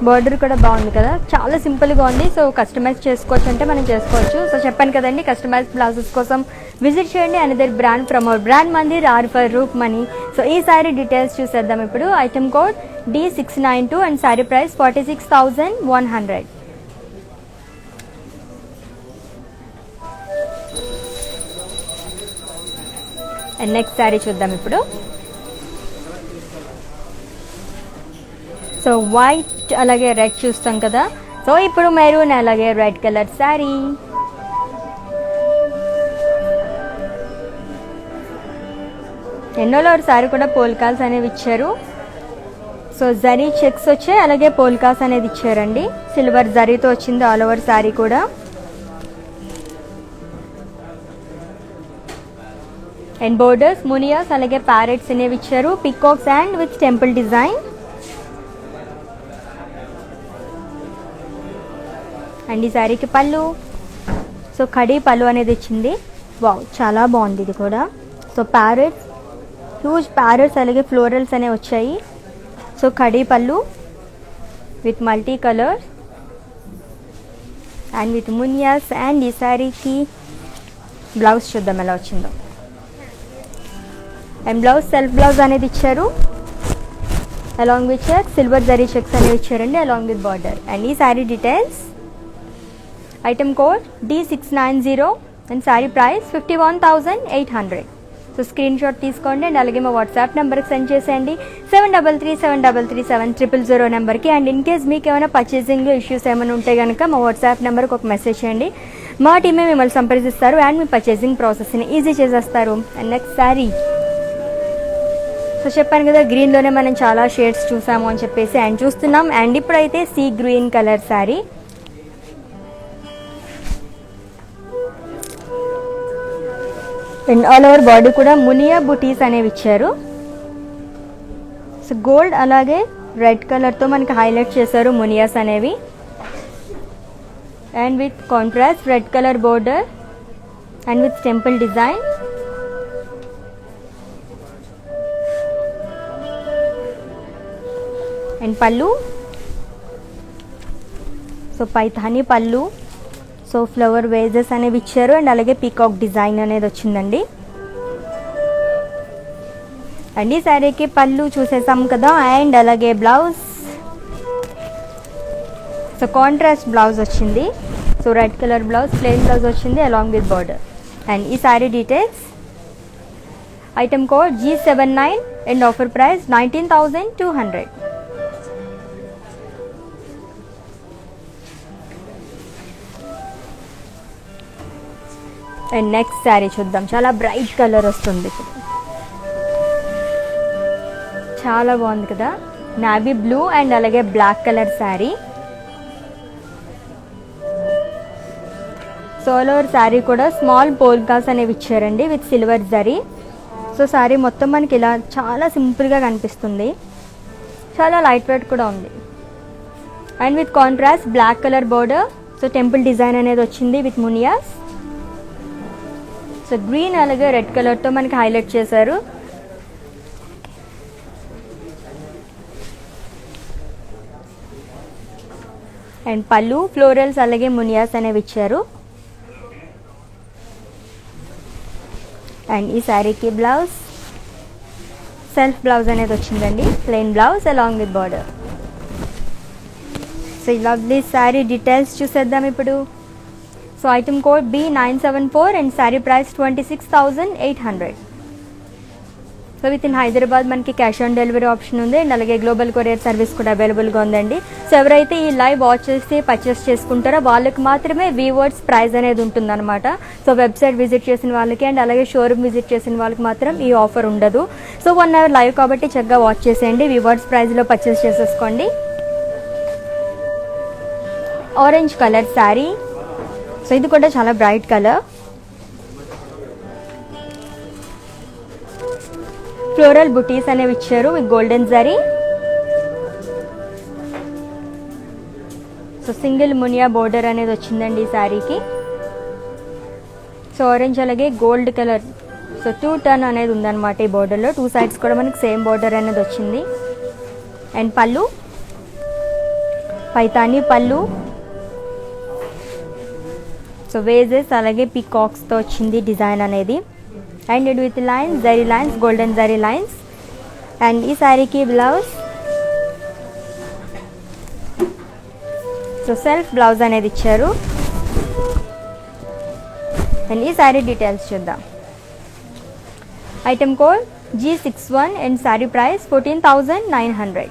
బార్డర్ కూడా బాగుంది కదా, చాలా సింపుల్గా ఉంది. సో కస్టమైజ్ చేసుకోవచ్చు అంటే మనం చేసుకోవచ్చు. సో చెప్పాను కదండి, కస్టమైజ్ బ్లౌజెస్ కోసం విజిట్ చేయండి another brand from our brand Mandir are for roof money. So ఈ శారీ డీటెయిల్స్ చూసేద్దాం ఇప్పుడు. Item code D692 and sari price 46,100. And next sari చూద్దాం ఇప్పుడు. సో వైట్ అలాగే రెడ్ చూస్తాం కదా, సో ఇప్పుడు మెరూన్ అలాగే రెడ్ కలర్ శారీ. ఎన్నోలో శారీ కూడా పోల్కాస్ అనేవి ఇచ్చారు. సో జరీ చెక్స్ వచ్చాయి, అలాగే పోల్కాస్ అనేది ఇచ్చారండి. సిల్వర్ జరీతో వచ్చింది ఆల్ ఓవర్ శారీ కూడా. అండ్ బోర్డర్స్ మునియాస్ అలాగే ప్యారెట్స్ అనేవి ఇచ్చారు, peacocks and with temple design. And ఈ శారీకి పళ్ళు, సో కడీ పళ్ళు అనేది ఇచ్చింది. వావ్, చాలా బాగుంది ఇది కూడా. సో ప్యారెట్స్, హ్యూజ్ ప్యారెట్స్ అలాగే ఫ్లోరల్స్ అనేవి వచ్చాయి. సో కడీ పళ్ళు with multi colours and with మునియాస్. And ఈ శారీకి బ్లౌజ్ చూద్దాం ఎలా వచ్చిందో. అండ్ బ్లౌజ్ సెల్ఫ్ బ్లౌజ్ అనేది ఇచ్చారు along with checks, silver zari checks అనేవి ఇచ్చారండి అలాంగ్ విత్ బార్డర్. అండ్ ఈ sari details. Item code D690 and sari price 51,800. So screenshot తీసుకోండి అండ్ అలాగే మా వాట్సాప్ నెంబర్కి సెండ్ చేసేయండి 7337337000 నెంబర్కి. అండ్ ఇన్ కేస్ మీకు ఏమైనా పర్చేసింగ్లో ఇష్యూస్ ఏమైనా ఉంటే కనుక మా వాట్సాప్ నెంబర్కి ఒక మెసేజ్ చేయండి, మా టీమే మిమ్మల్ని సంప్రదిస్తారు అండ్ మీ పర్చేసింగ్ ప్రాసెస్ని ఈజీ చేసేస్తారు. అండ్ నెక్స్ట్ శారీ, సో చెప్పాను కదా గ్రీన్లోనే మనం చాలా షేడ్స్ చూసాము అని చెప్పేసి అండ్ చూస్తున్నాం. అండ్ ఇప్పుడైతే sea green colour sari. And all over body కూడా మునియా బుటీస్ అనేవి ఇచ్చారు. సో గోల్డ్ అలాగే రెడ్ కలర్తో మనకి హైలైట్ చేశారు మునియాస్ అనేవి. And with contrast red colour border and with temple design. And పళ్ళు, సో పైథానీ పళ్ళు. సో ఫ్లవర్ వేజెస్ అనేవి ఇచ్చారు అండ్ అలాగే పీకాక్ డిజైన్ అనేది వచ్చిందండి. అండ్ ఈ శారీకి పళ్ళు చూసేసాం కదా. అండ్ అలాగే బ్లౌజ్, సో కాంట్రాస్ట్ బ్లౌజ్ వచ్చింది. So red colour blouse, plain blouse వచ్చింది అలాంగ్ విత్ బార్డర్. అండ్ ఈ sari details, item code G79 and offer price 19,200. And next sari చూద్దాం. చాలా బ్రైట్ కలర్ వస్తుంది, చాలా బాగుంది కదా. నావీ బ్లూ అండ్ అలాగే బ్లాక్ కలర్ శారీ. సోలోవర్ శారీ కూడా స్మాల్ పోల్కాస్ అనేవి ఇచ్చారండి with silver zari. So sari మొత్తం మనకి ఇలా చాలా సింపుల్గా కనిపిస్తుంది, చాలా లైట్ వెయిట్ కూడా ఉంది. And with contrast black colour border. So temple design అనేది వచ్చింది విత్ మునియాస్. సో గ్రీన్ అలాగే రెడ్ కలర్తో మనకి హైలైట్ చేశారు. అండ్ పళ్ళు ఫ్లోరల్స్ అలాగే మునియాస్ అనేవి ఇచ్చారు. అండ్ ఈ శారీకి బ్లౌజ్, సెల్ఫ్ బ్లౌజ్ అనేది వచ్చిందండి, plain blouse along with border. So ఈ లవ్లీ శారీ డీటెయిల్స్ చూసేద్దాం ఇప్పుడు. So item code B974 and sari price 26,800. So with in Hyderabad మనకి క్యాష్ ఆన్ డెలివరీ ఆప్షన్ ఉంది అండ్ అలాగే గ్లోబల్ కొరియర్ సర్వీస్ కూడా అవైలబుల్గా ఉందండి. సో ఎవరైతే ఈ లైవ్ వాచ్ చేసి పర్చేస్ చేసుకుంటారో వాళ్ళకి మాత్రమే వీవర్స్ ప్రైస్ అనేది ఉంటుందన్నమాట. సో వెబ్సైట్ విజిట్ చేసిన వాళ్ళకి అండ్ అలాగే షోరూమ్ విజిట్ చేసిన వాళ్ళకి మాత్రం ఈ ఆఫర్ ఉండదు. సో 1 hour లైవ్ కాబట్టి చక్కగా వాచ్ చేసేయండి, వీవర్స్ ప్రైస్లో పర్చేస్ చేసేసుకోండి. Orange colour sari. సో ఇది కూడా చాలా బ్రైట్ కలర్. ఫ్లోరల్ బుటీస్ అనేవి ఇచ్చారు with golden zari. So single Muniya border అనేది వచ్చిందండి ఈ శారీకి. సో ఆరెంజ్ అలాగే గోల్డ్ కలర్, సో 2 టర్న్ అనేది ఉందన్నమాట ఈ బోర్డర్లో. 2 sides కూడా మనకి సేమ్ బోర్డర్ అనేది వచ్చింది. అండ్ పళ్ళు, పైతానీ పళ్ళు. సో వేజెస్ అలాగే పీకాక్స్తో వచ్చింది డిజైన్ అనేది. And it with lines, zari lines, golden zari lines. And ఈ శారీకి బ్లౌజ్, సో సెల్ఫ్ బ్లౌజ్ అనేది ఇచ్చారు. అండ్ ఈ శారీ డీటెయిల్స్ చూద్దాం. Item code G61 and sari price 14,900.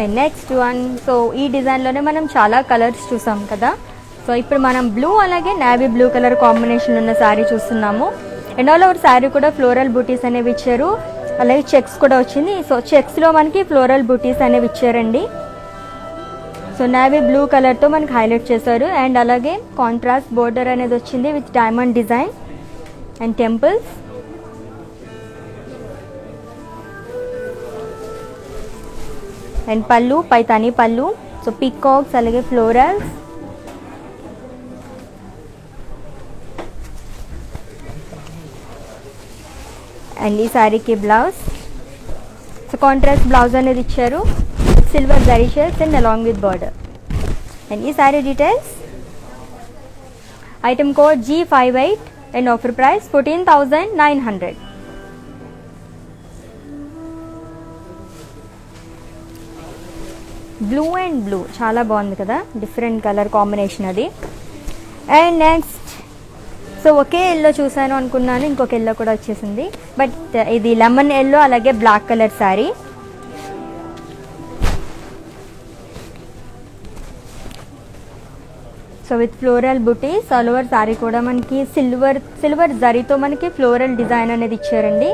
And next one, so ఈ డిజైన్లోనే మనం చాలా కలర్స్ చూసాం కదా. సో ఇప్పుడు మనం బ్లూ అలాగే నావీ బ్లూ కలర్ కాంబినేషన్ ఉన్న శారీ చూస్తున్నాము. అండ్ ఆల్ ఓవర్ శారీ కూడా ఫ్లోరల్ బూటీస్ అనేవి ఇచ్చారు, అలాగే చెక్స్ కూడా వచ్చింది. సో చెక్స్లో మనకి ఫ్లోరల్ బూటీస్ అనేవి ఇచ్చారండి. సో నావీ బ్లూ కలర్తో మనకి హైలైట్ చేశారు. అండ్ అలాగే కాంట్రాస్ట్ బోర్డర్ అనేది వచ్చింది with diamond design and temples. And పళ్ళు, పైతానీ పళ్ళు. సో పీకాక్స్ అలాగే ఫ్లోరల్స్. అండ్ ఈ శారీకి బ్లౌజ్, సో కాంట్రాస్ట్ బ్లౌజ్ అనేది ఇచ్చారు, silver zari shades and along with border. And ఈ sari details, item code G58 and offer price 14,900. Blue and blue చాలా బాగుంది కదా, డిఫరెంట్ కలర్ కాంబినేషన్ అది. అండ్ నెక్స్ట్, సో ఒకే ఎల్లో చూసాను అనుకున్నాను, ఇంకొక ఎల్లో కూడా వచ్చేసింది. బట్ ఇది లెమన్ ఎల్లో అలాగే black colour sari. So with floral butis all over sari కూడా మనకి సిల్వర్ జరీతో మనకి ఫ్లోరల్ డిజైన్ అనేది ఇచ్చారండి.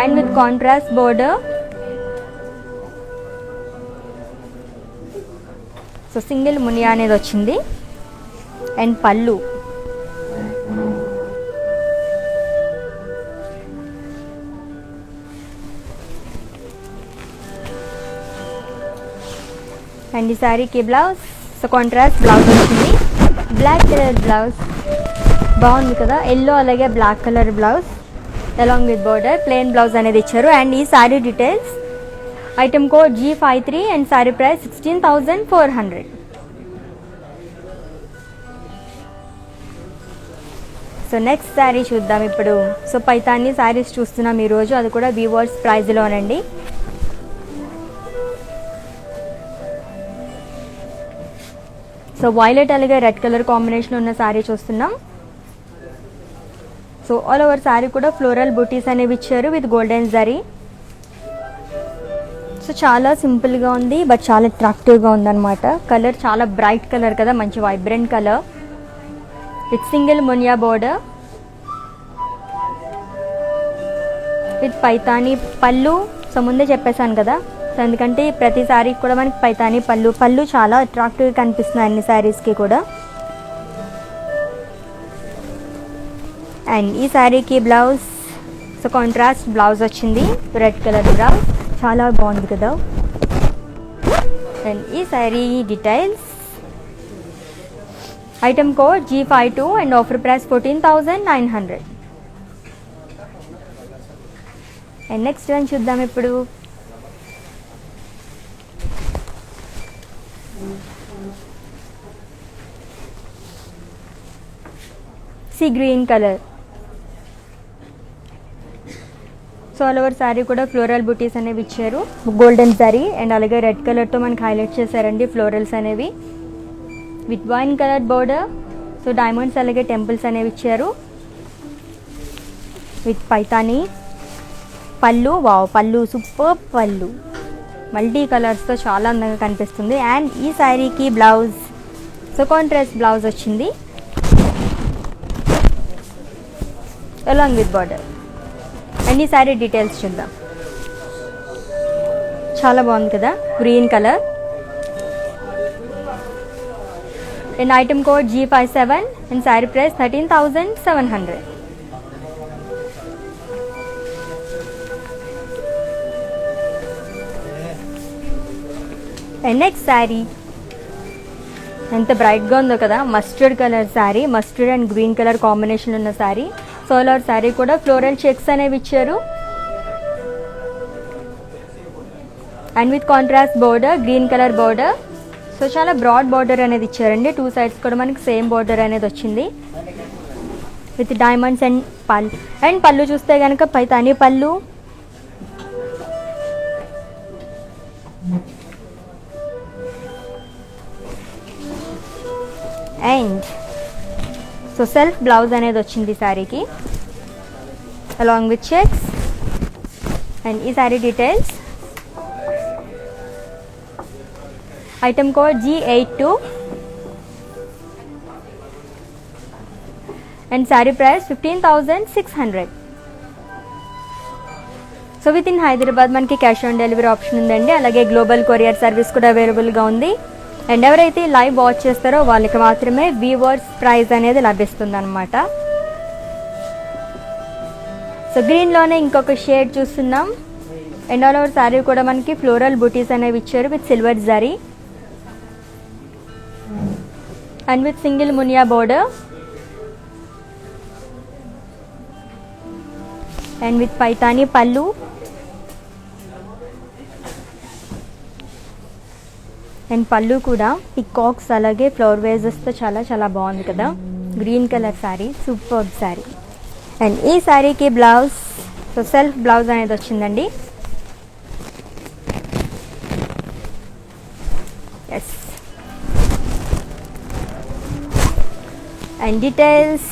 And with contrast border. So single muniya అనేది వచ్చింది. అండ్ పళ్ళు అండ్ ఈ శారీకి బ్లౌజ్. సో కాంట్రాస్ట్ బ్లౌజ్ వచ్చింది. బ్లాక్ కలర్ బ్లౌజ్ బాగుంది కదా, ఎల్లో అలాగే black colour blouse along with border. Plain blouse అనేది ఇచ్చారు. అండ్ ఈ sari details, item code G53 and sari price 16,400. So next sari చూద్దాం ఇప్పుడు. సో పైతాని శారీస్ చూస్తున్నాం ఈరోజు, అది కూడా వీవర్స్ ప్రైజ్లోనండి. సో వైలెట్ అలాగే రెడ్ కలర్ కాంబినేషన్ ఉన్న శారీ చూస్తున్నాం. సో ఆల్ ఓవర్ శారీ కూడా ఫ్లోరల్ బూటీస్ అనేవి ఇచ్చారు విత్ గోల్డెన్ జరీ. సో చాలా సింపుల్గా ఉంది బట్ చాలా అట్రాక్టివ్గా ఉందన్నమాట. కలర్ చాలా బ్రైట్ కలర్ కదా, మంచి vibrant colour with single Muniya border with Paithani పళ్ళు. సో ముందే చెప్పేశాను కదా, సో ఎందుకంటే ప్రతి శారీకి కూడా మనకి పైతాని పళ్ళు చాలా అట్రాక్టివ్గా కనిపిస్తున్నాయి అన్ని శారీస్కి కూడా. అండ్ ఈ శారీకి బ్లౌజ్. సో కాంట్రాస్ట్ బ్లౌజ్ వచ్చింది, రెడ్ కలర్ బ్లౌజ్, చాలా బాగుంది కదా. అండ్ ఈ sari details, item code G52 and offer price 14,900. And next one చూద్దాం ఇప్పుడు. Sea green colour. So all over sari కూడా ఫ్లోరల్ బూటీస్ అనేవి ఇచ్చారు, గోల్డెన్ శారీ అండ్ అలాగే రెడ్ కలర్తో మనకి హైలైట్ చేశారండి ఫ్లోరల్స్ అనేవి with wine colour border. So diamonds అలాగే టెంపుల్స్ అనేవి ఇచ్చారు విత్ పైతాని పళ్ళు. వావ్, పళ్ళు సూపర్ పళ్ళు, మల్టీ కలర్స్తో చాలా అందంగా కనిపిస్తుంది. అండ్ ఈ శారీకి బ్లౌజ్. సో కాంట్రాస్ట్ బ్లౌజ్ వచ్చింది అలాంగ్ విత్ బార్డర్. అండ్ ఈ శారీ డీటెయిల్స్ చూద్దాం. చాలా బాగుంది కదా, green colour. And item code G57 and sari price 13,700. And next sari ఎంత బ్రైట్గా ఉందో కదా, mustard colour sari, mustard and green colour combination ఉన్న శారీ. సోలార్ శారీ కూడా ఫ్లోరల్ చెక్స్ అనేవి ఇచ్చారు and with contrast border, green colour border. So చాలా బ్రాడ్ బోర్డర్ అనేది ఇచ్చారండి, టూ సైడ్స్ కూడా మనకి సేమ్ బోర్డర్ అనేది వచ్చింది with diamonds and pallu. And పళ్ళు చూస్తే కనుక పైతాని పళ్ళు. అండ్ సో సెల్ఫ్ బ్లౌజ్ అనేది వచ్చింది శారీకి అలాంగ్ విత్ చెక్స్. అండ్ ఈ sari details, item code G82 and sari price 15,600. So with in Hyderabad మనకి క్యాష్ ఆన్ డెలివరీ ఆప్షన్ ఉందండి, అలాగే గ్లోబల్ కొరియర్ సర్వీస్ కూడా అవైలబుల్గా ఉంది. అండ్ ఎవరైతే లైవ్ వాచ్ చేస్తారో వాళ్ళకి మాత్రమే వీవర్స్ ప్రైజ్ అనేది లభిస్తుంది అనమాట. సో గ్రీన్లోనే ఇంకొక షేడ్ చూస్తున్నాం. అండ్ ఆల్ ఓవర్ శారీ కూడా మనకి ఫ్లోరల్ బూటీస్ అనేవి ఇచ్చారు with silver zari and with single Muniya border and with Paithani పళ్ళు. అండ్ పళ్ళు కూడా పికాక్స్ అలాగే ఫ్లవర్ వేజెస్తో చాలా చాలా బాగుంది కదా, green colour sari, super sari. And ఈ శారీకి బ్లౌజ్. సో సెల్ఫ్ బ్లౌజ్ అనేది వచ్చిందండి. Yes. And details,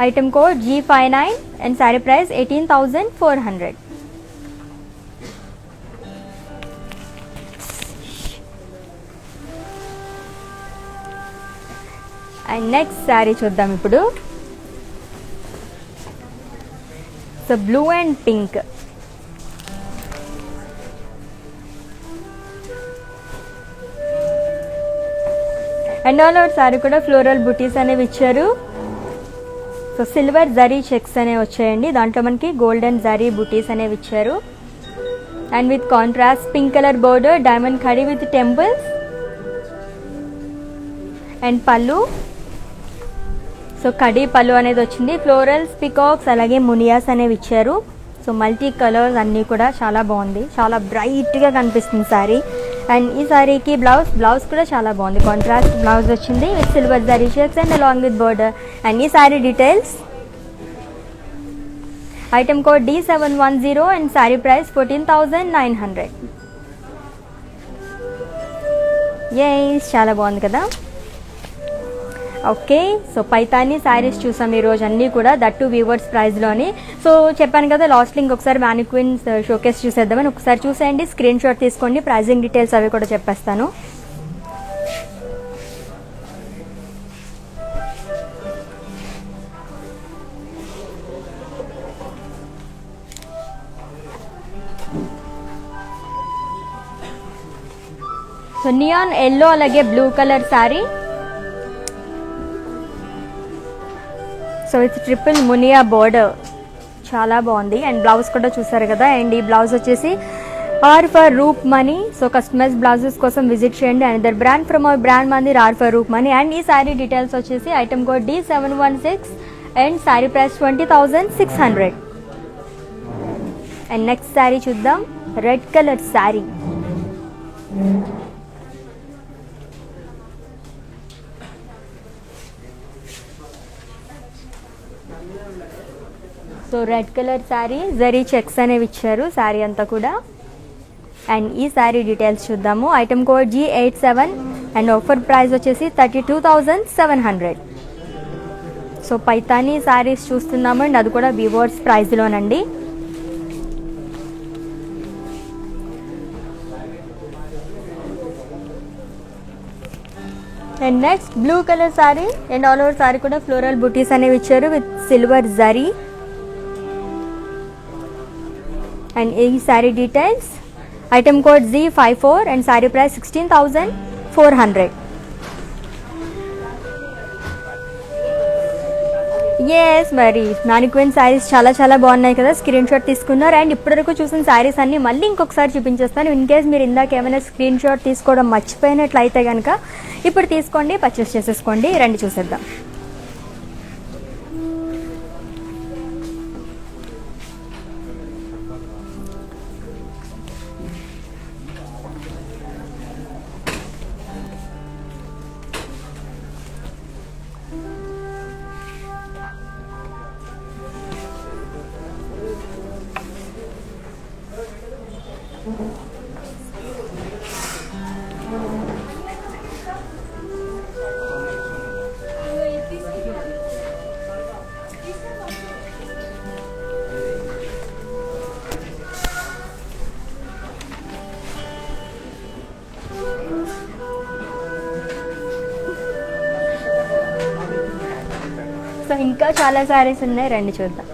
item code G59 and sari price 18,400. And next sari చూద్దాం ఇప్పుడు. So blue and pink. And all over sari కూడా ఫ్లోరల్ బుటీస్ అనేవి ఇచ్చారు. సో సిల్వర్ జరీ చెక్స్ అనేవి వచ్చాయండి, దాంట్లో మనకి గోల్డెన్ జరీ బుటీస్ అనేవి ఇచ్చారు. And with contrast pink colour border, diamond khadi with temples and పళ్ళు. సో కడీ పళ్ళు అనేది వచ్చింది. ఫ్లోరల్స్, పికాక్స్ అలాగే మునియాస్ అనేవి ఇచ్చారు. సో మల్టీ కలర్స్ అన్నీ కూడా చాలా బాగుంది, చాలా బ్రైట్గా కనిపిస్తుంది శారీ. అండ్ ఈ శారీకి బ్లౌజ్ కూడా చాలా బాగుంది, కాంట్రాస్ట్ బ్లౌజ్ వచ్చింది with silver zari checks and along with border. And ఈ sari details, item code D710 and sari price 14,900. Yes, చాలా బాగుంది కదా. ఓకే, సో పైతాని శారీస్ చూసాం ఈరోజు అన్నీ కూడా, దట్టు వీవర్స్ ప్రైస్లోని. సో చెప్పాను కదా లాస్ట్ లింక్ ఒకసారి మ్యానిక్విన్స్ షోకేస్ చూసేద్దామని, ఒకసారి చూసేయండి, స్క్రీన్ షాట్ తీసుకోండి, ప్రైజింగ్ డీటెయిల్స్ అవి కూడా చెప్పేస్తాను. సో నియాన్ ఎల్లో అలాగే blue colour sari. So it's triple Muniya border, చాలా బాగుంది. అండ్ బ్లౌజ్ కూడా చూసారు కదా. అండ్ ఈ బ్లౌజ్ వచ్చేసి are for roof money. So customise blouses కోసం విజిట్ చేయండి. And there brand from our brand Mandir are for roof money. And ఈ శారీ డీటెయిల్స్ వచ్చేసి item code D716 and sari price 20,600. And next sari చూద్దాం, red colour sari. So red colour sari, zari checks అనేవి ఇచ్చారు శారీ అంతా కూడా. అండ్ ఈ శారీ డీటెయిల్స్ చూద్దాము. Item code G87 and offer price వచ్చేసి 32,700. సో పైతానీ శారీస్ చూస్తున్నాము అండ్ అది కూడా వీవర్స్ ప్రైస్లోనండి. And next blue colour sari and all over sari కూడా ఫ్లోరల్ బుటీస్ అనేవి ఇచ్చారు విత్ సిల్వర్ జరీ. అండ్ ఈ sari details, item code Z54 and sari price 16,400. Yes, మరి మ్యానిక్విన్ శారీస్ చాలా బాగున్నాయి కదా, స్క్రీన్ షాట్ తీసుకున్నారు. అండ్ ఇప్పటివరకు చూసిన శారీస్ అన్ని మళ్ళీ ఇంకొకసారి చూపించేస్తాను. ఇన్ కేస్ మీరు ఇందాక ఏమైనా స్క్రీన్ షాట్ తీసుకోవడం మర్చిపోయినట్లయితే కనుక ఇప్పుడు తీసుకోండి, పర్చేస్ చేసేసుకోండి. రండి చూసేద్దాం. సో ఇంకా చాలా శారీస్ ఉన్నాయి, రండి చూద్దాం.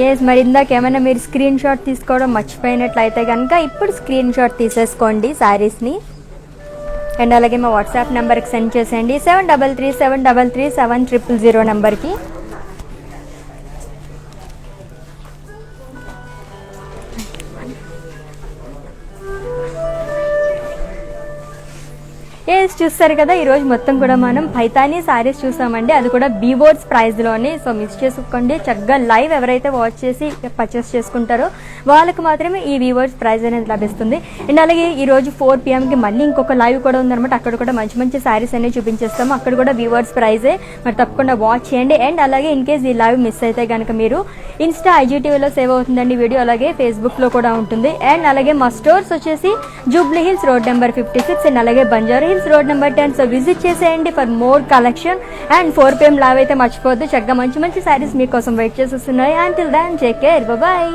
ఎస్, మరి ఇందాక ఏమైనా మీరు స్క్రీన్ షాట్ తీసుకోవడం మర్చిపోయినట్లయితే కనుక ఇప్పుడు స్క్రీన్ షాట్ తీసేసుకోండి శారీస్ని. అండ్ అలాగే మా వాట్సాప్ నెంబర్కి సెండ్ చేసేయండి 7337337000 నెంబర్కి. ఎస్, చూస్తారు కదా ఈరోజు మొత్తం కూడా మనం పైతానీ శారీస్ చూసామండి, అది కూడా బీబోర్డ్స్ ప్రైస్లోనే. సో మిస్ చేసుకోండి, చక్కగా లైవ్ ఎవరైతే వాచ్ చేసి పర్చేస్ చేసుకుంటారో వాళ్ళకి మాత్రమే ఈ బీబోర్డ్స్ ప్రైస్ అనేది లభిస్తుంది. అండ్ అలాగే ఈరోజు 4 PM మళ్ళీ ఇంకొక లైవ్ కూడా ఉందన్నమాట, అక్కడ కూడా మంచి శారీస్ అనేవి చూపించేస్తాము, అక్కడ కూడా బీబోర్డ్స్ ప్రైజే, మరి తప్పకుండా వాచ్ చేయండి. అండ్ అలాగే ఇన్ కేస్ ఈ లైవ్ మిస్ అయితే కనుక మీరు ఇన్స్టా IGTVలో సేవ్ అవుతుందండి వీడియో, అలాగే ఫేస్బుక్లో కూడా ఉంటుంది. అండ్ అలాగే మా స్టోర్స్ వచ్చేసి Jubilee Hills road number 56 and అలాగే Banjara Hills road number 10. So visit చేసేయండి for more collection. And 4 PM live అయితే మర్చిపోవద్దు, చక్కగా మంచి శారీస్ మీకోసం వెయిట్ చేసేస్తున్నాయి. Until then take care, bye.